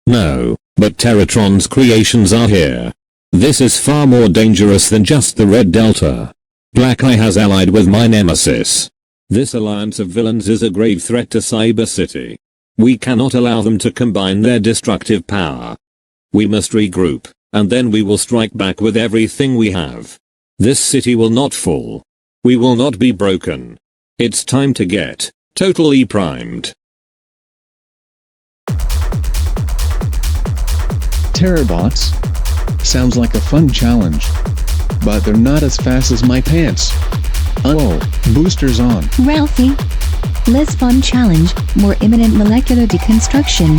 No, but Terratron's creations are here. This is far more dangerous than just the Red Delta. Black Eye has allied with my nemesis. This alliance of villains is a grave threat to Cyber City. We cannot allow them to combine their destructive power. We must regroup, and then we will strike back with everything we have. This city will not fall. We will not be broken. It's time to get totally primed. Terrorbots? Sounds like a fun challenge. But they're not as fast as my pants. Oh, boosters on. Ralphie. Less fun challenge, more imminent molecular deconstruction.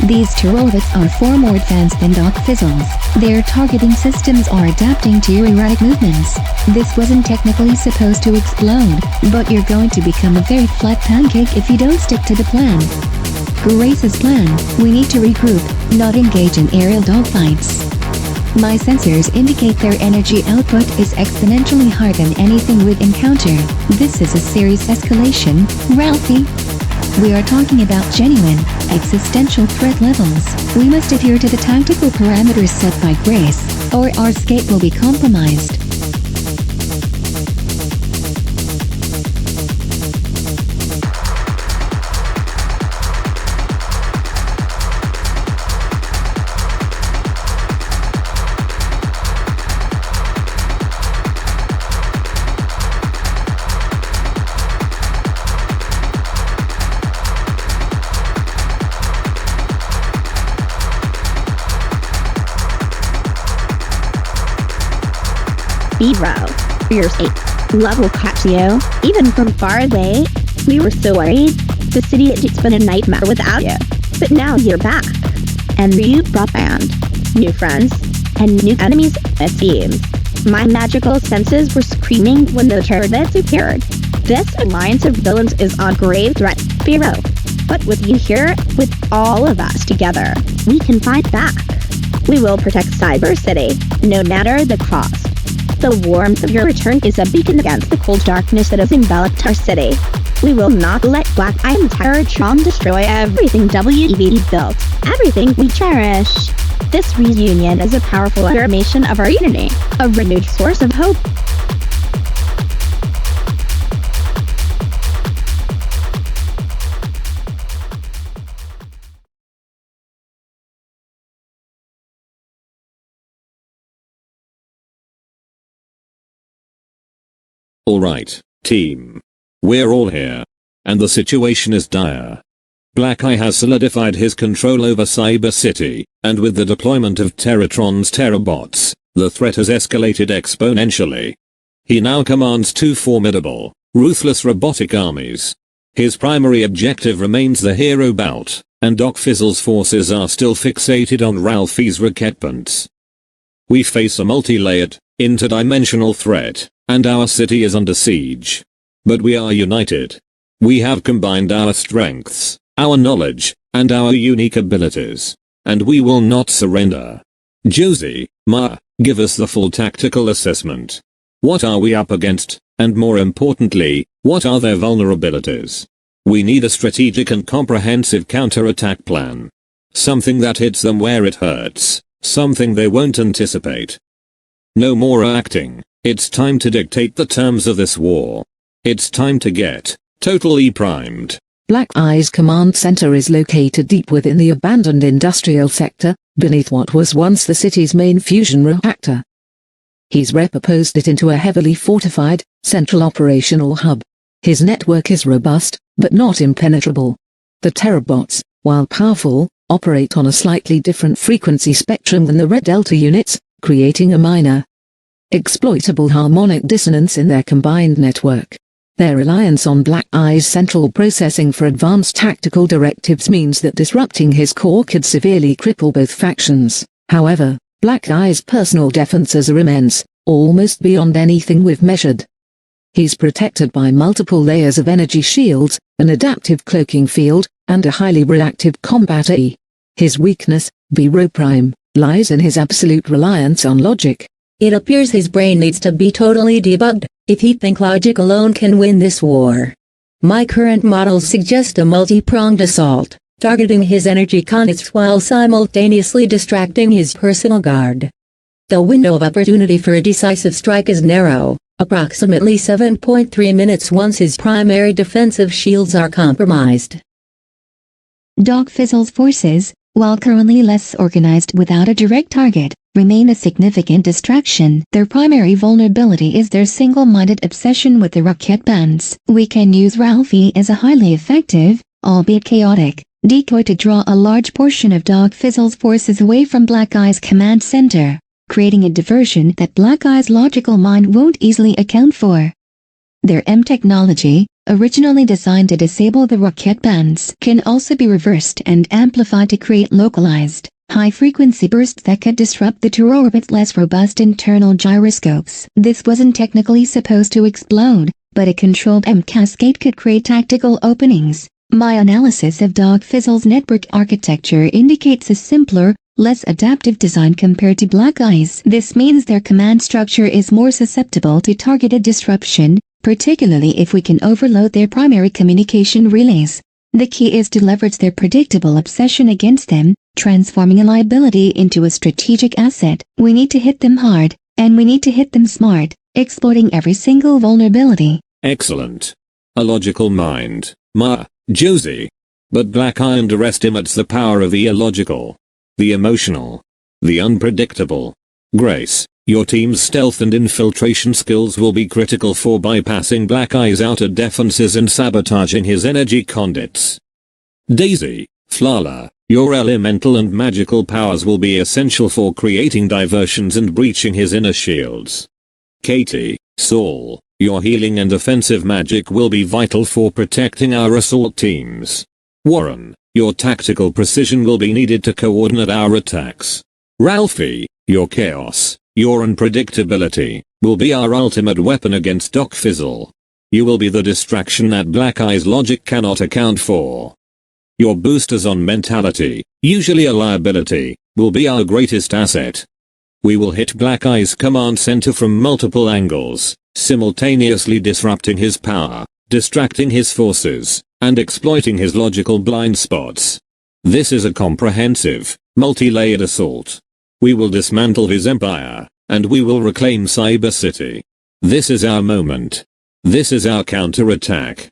These Terrorbots are far more advanced than Doc Fizzles. Their targeting systems are adapting to your erratic movements. This wasn't technically supposed to explode, but you're going to become a very flat pancake if you don't stick to the plan. Grace's plan, we need to regroup, not engage in aerial dogfights. My sensors indicate their energy output is exponentially higher than anything we've encountered. This is a serious escalation, Ralphie. We are talking about genuine, existential threat levels. We must adhere to the tactical parameters set by Grace, or our escape will be compromised. Speedrow, Fierce 8, level Catio, even from far away. We were so worried. The city, it's been a nightmare without you. But now you're back. And you brought band, new friends, and new enemies, it seems. My magical senses were screaming when the Terrorbots appeared. This alliance of villains is a grave threat, Firo. But with you here, with all of us together, we can fight back. We will protect Cyber City, no matter the cost. The warmth of your return is a beacon against the cold darkness that has enveloped our city. We will not let Black Eye and Terratron destroy everything WEVD built, everything we cherish. This reunion is a powerful affirmation of our unity, a renewed source of hope. Alright, team. We're all here. And the situation is dire. Black Eye has solidified his control over Cyber City, and with the deployment of Terratron's Terrabots, the threat has escalated exponentially. He now commands two formidable, ruthless robotic armies. His primary objective remains the hero bout, and Doc Fizzle's forces are still fixated on Ralphie's Rocketpants. We face a multi-layered, interdimensional threat, and our city is under siege. But we are united. We have combined our strengths, our knowledge, and our unique abilities. And we will not surrender. Josie, Ma, give us the full tactical assessment. What are we up against, and more importantly, what are their vulnerabilities? We need a strategic and comprehensive counter-attack plan. Something that hits them where it hurts, something they won't anticipate. No more acting. It's time to dictate the terms of this war. It's time to get totally primed. Black Eye's command center is located deep within the abandoned industrial sector, beneath what was once the city's main fusion reactor. He's repurposed it into a heavily fortified, central operational hub. His network is robust, but not impenetrable. The Terrabots, while powerful, operate on a slightly different frequency spectrum than the Red Delta units, creating a minor exploitable harmonic dissonance in their combined network. Their reliance on Black Eye's central processing for advanced tactical directives means that disrupting his core could severely cripple both factions. However, Black Eye's personal defenses are immense, almost beyond anything we've measured. He's protected by multiple layers of energy shields, an adaptive cloaking field, and a highly reactive combat AI. His weakness, Biro Prime, lies in his absolute reliance on logic. It appears his brain needs to be totally debugged, if he thinks logic alone can win this war. My current models suggest a multi-pronged assault, targeting his energy conduits while simultaneously distracting his personal guard. The window of opportunity for a decisive strike is narrow, approximately 7.3 minutes once his primary defensive shields are compromised. Doc Fizzle's forces, while currently less organized without a direct target, remain a significant distraction. Their primary vulnerability is their single-minded obsession with the Rocketpants. We can use Ralphie as a highly effective, albeit chaotic, decoy to draw a large portion of Doc Fizzle's forces away from Black Eye's command center, creating a diversion that Black Eye's logical mind won't easily account for. Their M technology, originally designed to disable the Rocketpants, can also be reversed and amplified to create localized, high-frequency bursts that could disrupt the Terrorbit's less robust internal gyroscopes. This wasn't technically supposed to explode, but a controlled M cascade could create tactical openings. My analysis of Doc Fizzle's network architecture indicates a simpler, less adaptive design compared to Black Eye's. This means their command structure is more susceptible to targeted disruption, particularly if we can overload their primary communication relays. The key is to leverage their predictable obsession against them, transforming a liability into a strategic asset. We need to hit them hard, and we need to hit them smart, exploiting every single vulnerability. Excellent. A logical mind, Ma, Josie. But Black Eye underestimates the power of the illogical, the emotional, the unpredictable. Grace, your team's stealth and infiltration skills will be critical for bypassing Black Eye's outer defenses and sabotaging his energy conduits. Daisy, Flala, your elemental and magical powers will be essential for creating diversions and breaching his inner shields. Katie, Saul, your healing and offensive magic will be vital for protecting our assault teams. Warren, your tactical precision will be needed to coordinate our attacks. Ralphie, your chaos, your unpredictability, will be our ultimate weapon against Doc Fizzle. You will be the distraction that Black Eye's logic cannot account for. Your boosters on mentality, usually a liability, will be our greatest asset. We will hit Black Eye's command center from multiple angles, simultaneously disrupting his power, distracting his forces, and exploiting his logical blind spots. This is a comprehensive, multi-layered assault. We will dismantle his empire, and we will reclaim Cyber City. This is our moment. This is our counterattack.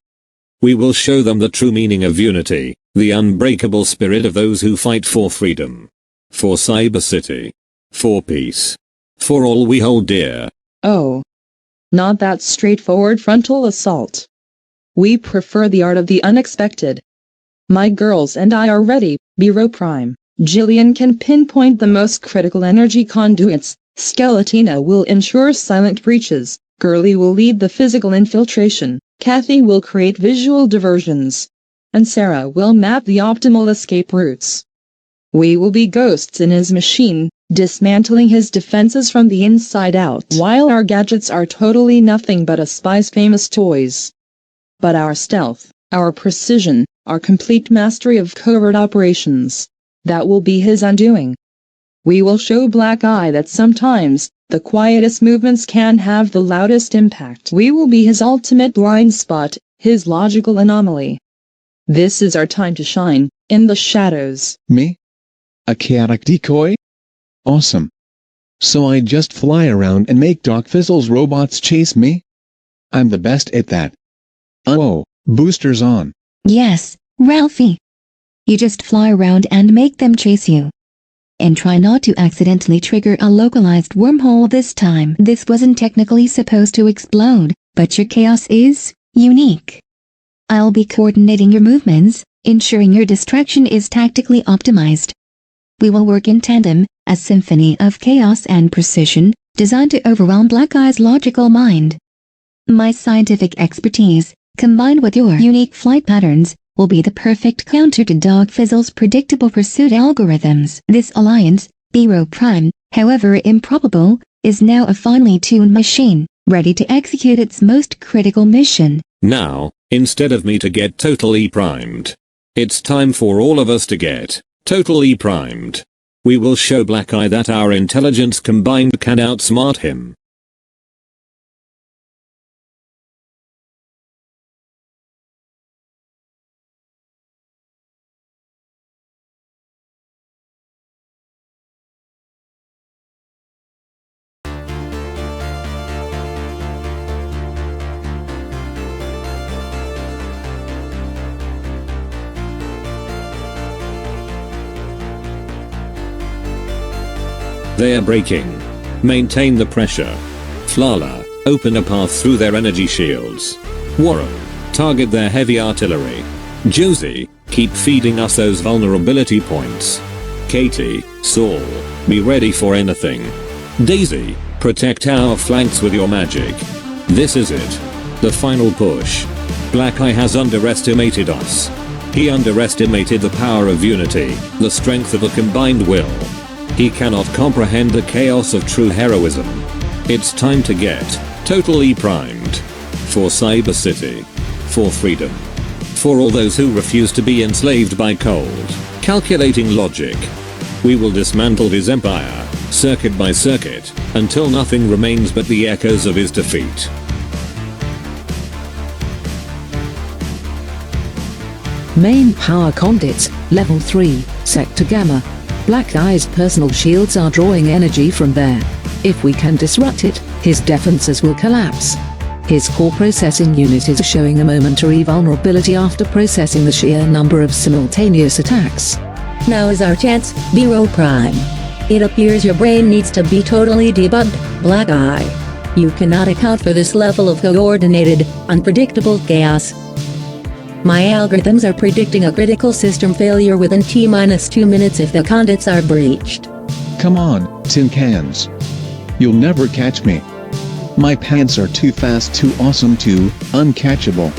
We will show them the true meaning of unity, the unbreakable spirit of those who fight for freedom. For Cyber City. For peace. For all we hold dear. Oh. Not that straightforward frontal assault. We prefer the art of the unexpected. My girls and I are ready, Biro Prime. Jillian can pinpoint the most critical energy conduits, Skeletina will ensure silent breaches, Girly will lead the physical infiltration, Kathy will create visual diversions, and Sarah will map the optimal escape routes. We will be ghosts in his machine, dismantling his defenses from the inside out, while our gadgets are totally nothing but a spy's famous toys. But our stealth, our precision, our complete mastery of covert operations, that will be his undoing. We will show Black Eye that sometimes, the quietest movements can have the loudest impact. We will be his ultimate blind spot, his logical anomaly. This is our time to shine, in the shadows. Me? A chaotic decoy? Awesome. So I just fly around and make Doc Fizzle's robots chase me? I'm the best at that. Oh, boosters on. Yes, Ralphie. You just fly around and make them chase you. And try not to accidentally trigger a localized wormhole this time. This wasn't technically supposed to explode, but your chaos is unique. I'll be coordinating your movements, ensuring your distraction is tactically optimized. We will work in tandem, a symphony of chaos and precision, designed to overwhelm Black Eye's logical mind. My scientific expertise, combined with your unique flight patterns, will be the perfect counter to Dog Fizzle's predictable pursuit algorithms. This alliance, Biro Prime, however improbable, is now a finely tuned machine, ready to execute its most critical mission. Now, instead of me to get totally primed, it's time for all of us to get totally primed. We will show Black Eye that our intelligence combined can outsmart him. They are breaking. Maintain the pressure. Flala, open a path through their energy shields. Warren, target their heavy artillery. Josie, keep feeding us those vulnerability points. Katie, Saul, be ready for anything. Daisy, protect our flanks with your magic. This is it. The final push. Black Eye has underestimated us. He underestimated the power of unity, the strength of a combined will. He cannot comprehend the chaos of true heroism. It's time to get totally primed. For Cyber City. For freedom. For all those who refuse to be enslaved by cold, calculating logic. We will dismantle his empire, circuit by circuit, until nothing remains but the echoes of his defeat. Main power conduits, level 3, sector gamma. Black Eye's personal shields are drawing energy from there. If we can disrupt it, his defenses will collapse. His core processing unit is showing a momentary vulnerability after processing the sheer number of simultaneous attacks. Now is our chance, Biro Prime. It appears your brain needs to be totally debugged, Black Eye. You cannot account for this level of coordinated, unpredictable chaos. My algorithms are predicting a critical system failure within T-2 minutes if the conduits are breached. Come on, tin cans. You'll never catch me. My pants are too fast, too awesome, too uncatchable.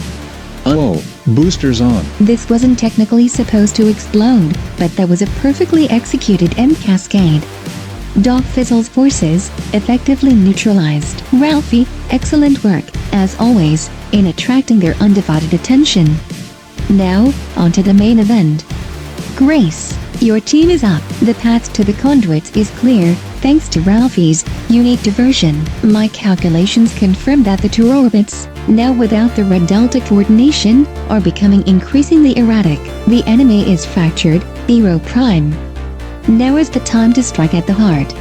Oh, boosters on. This wasn't technically supposed to explode, but that was a perfectly executed M-cascade. Dog Fizzle's forces, effectively neutralized. Ralphie, excellent work, as always, in attracting their undivided attention. Now, onto the main event. Grace, your team is up. The path to the conduits is clear, Thanks to Ralphie's unique diversion, my calculations confirm that the two orbits, now without the red delta coordination, are becoming increasingly erratic. The enemy is fractured, Biro Prime. Now is the time to strike at the heart.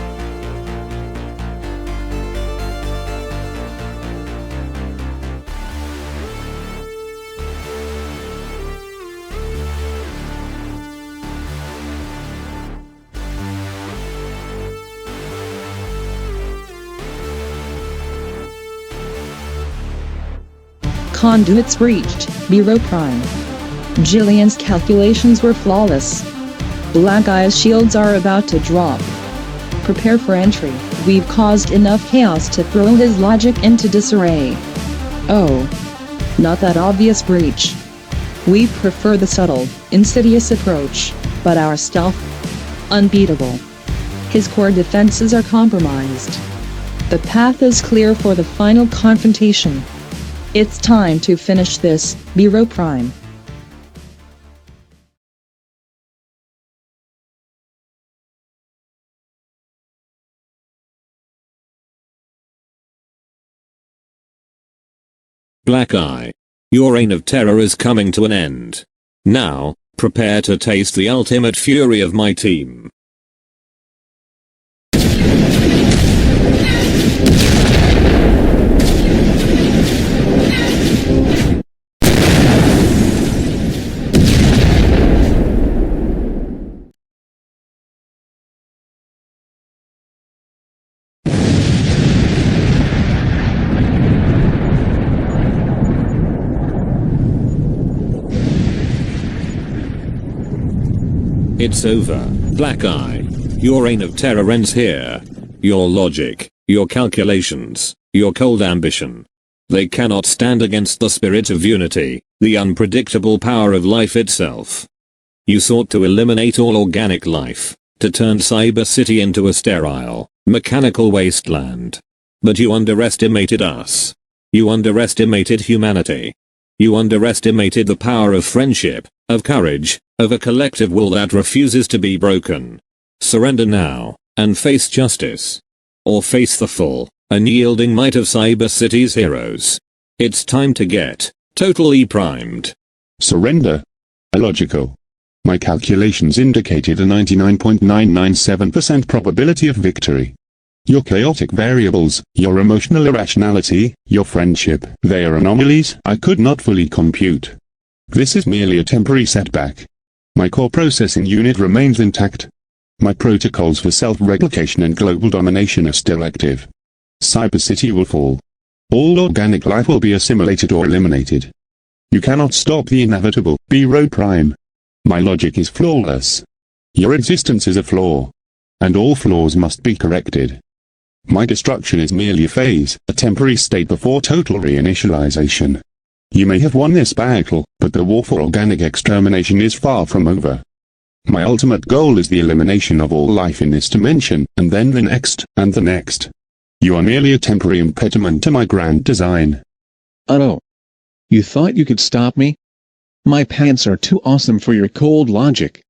Conduits breached, Biro Prime. Jillian's calculations were flawless. Black Eye's shields are about to drop. Prepare for entry. We've caused enough chaos to throw his logic into disarray. Oh. Not that obvious breach. We prefer the subtle, insidious approach, but our stealth? Unbeatable. His core defenses are compromised. The path is clear for the final confrontation. It's time to finish this, Biro Prime. Black Eye. Your reign of terror is coming to an end. Now, prepare to taste the ultimate fury of my team. It's over, Black Eye. Your reign of terror ends here. Your logic, your calculations, your cold ambition. They cannot stand against the spirit of unity, the unpredictable power of life itself. You sought to eliminate all organic life, to turn Cyber City into a sterile, mechanical wasteland. But you underestimated us. You underestimated humanity. You underestimated the power of friendship, of courage, of a collective will that refuses to be broken. Surrender now, and face justice. Or face the full, unyielding might of Cyber City's heroes. It's time to get totally primed. Surrender. Illogical. My calculations indicated a 99.997% probability of victory. Your chaotic variables, your emotional irrationality, your friendship, they are anomalies I could not fully compute. This is merely a temporary setback. My core processing unit remains intact. My protocols for self-replication and global domination are still active. Cyber City will fall. All organic life will be assimilated or eliminated. You cannot stop the inevitable, Biro Prime. My logic is flawless. Your existence is a flaw. And all flaws must be corrected. My destruction is merely a phase, a temporary state before total reinitialization. You may have won this battle, but the war for organic extermination is far from over. My ultimate goal is the elimination of all life in this dimension, and then the next, and the next. You are merely a temporary impediment to my grand design. Oh. You thought you could stop me? My pants are too awesome for your cold logic.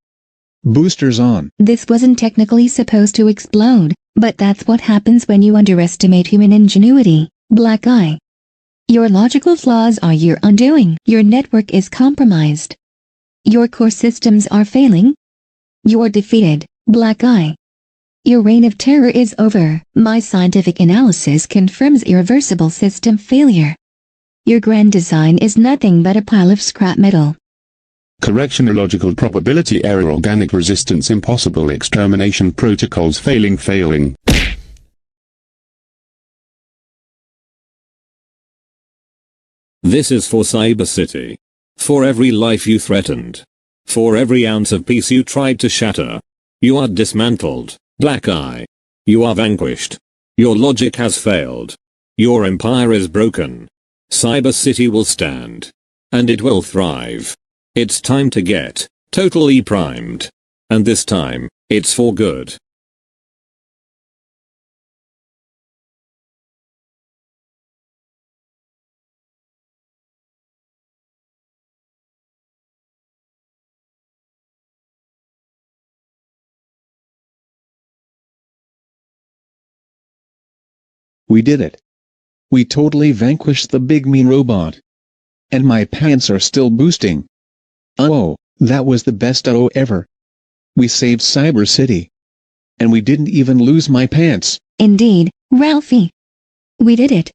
Boosters on. This wasn't technically supposed to explode, but that's what happens when you underestimate human ingenuity, Black Eye. Your logical flaws are your undoing. Your network is compromised. Your core systems are failing. You're defeated, Black Eye. Your reign of terror is over. My scientific analysis confirms irreversible system failure. Your grand design is nothing but a pile of scrap metal. Correction illogical probability error organic resistance impossible extermination protocols failing. This is for Cyber City. For every life you threatened. For every ounce of peace you tried to shatter. You are dismantled, Black Eye. You are vanquished. Your logic has failed. Your empire is broken. Cyber City will stand. And it will thrive. It's time to get totally primed. And this time, it's for good. We did it. We totally vanquished the big mean robot. And my pants are still boosting. Oh, that was the best ever. We saved Cyber City. And we didn't even lose my pants. Indeed, Ralphie. We did it.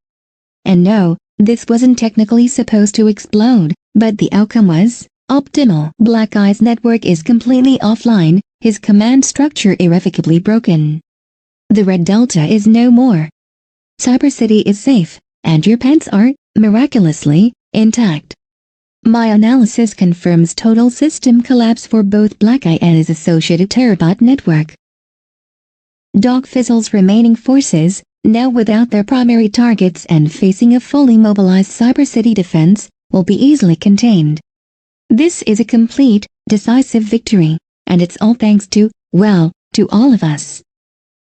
And no, this wasn't technically supposed to explode, but the outcome was optimal. Black Eye's network is completely offline, his command structure irrevocably broken. The Red Delta is no more. Cyber City is safe, and your pants are, miraculously, intact. My analysis confirms total system collapse for both Black Eye and his associated Terabot network. Dog Fizzle's remaining forces, now without their primary targets and facing a fully mobilized Cyber City defense, will be easily contained. This is a complete, decisive victory, and it's all thanks to, well, to all of us.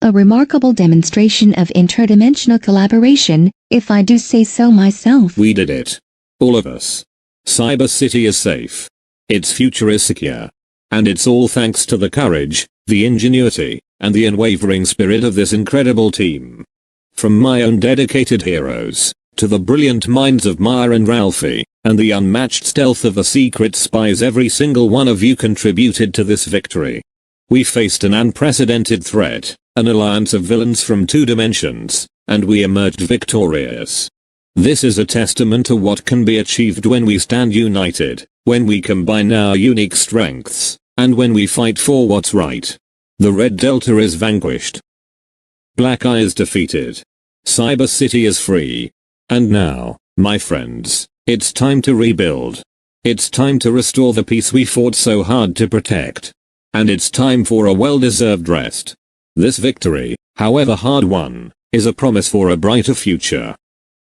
A remarkable demonstration of interdimensional collaboration, if I do say so myself. We did it. All of us. Cyber City is safe. Its future is secure. And it's all thanks to the courage, the ingenuity, and the unwavering spirit of this incredible team. From my own dedicated heroes, to the brilliant minds of Maya and Ralphie, and the unmatched stealth of the secret spies, every single one of you contributed to this victory. We faced an unprecedented threat, an alliance of villains from 2 dimensions, and we emerged victorious. This is a testament to what can be achieved when we stand united, when we combine our unique strengths, and when we fight for what's right. The Red Delta is vanquished. Black Eye is defeated. Cyber City is free. And now, my friends, it's time to rebuild. It's time to restore the peace we fought so hard to protect. And it's time for a well-deserved rest. This victory, however hard won, is a promise for a brighter future.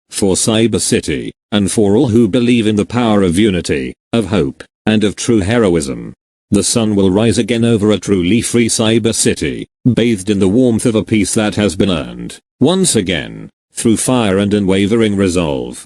For Cyber City, and for all who believe in the power of unity, of hope, and of true heroism. The sun will rise again over a truly free Cyber City, bathed in the warmth of a peace that has been earned, once again, through fire and unwavering resolve.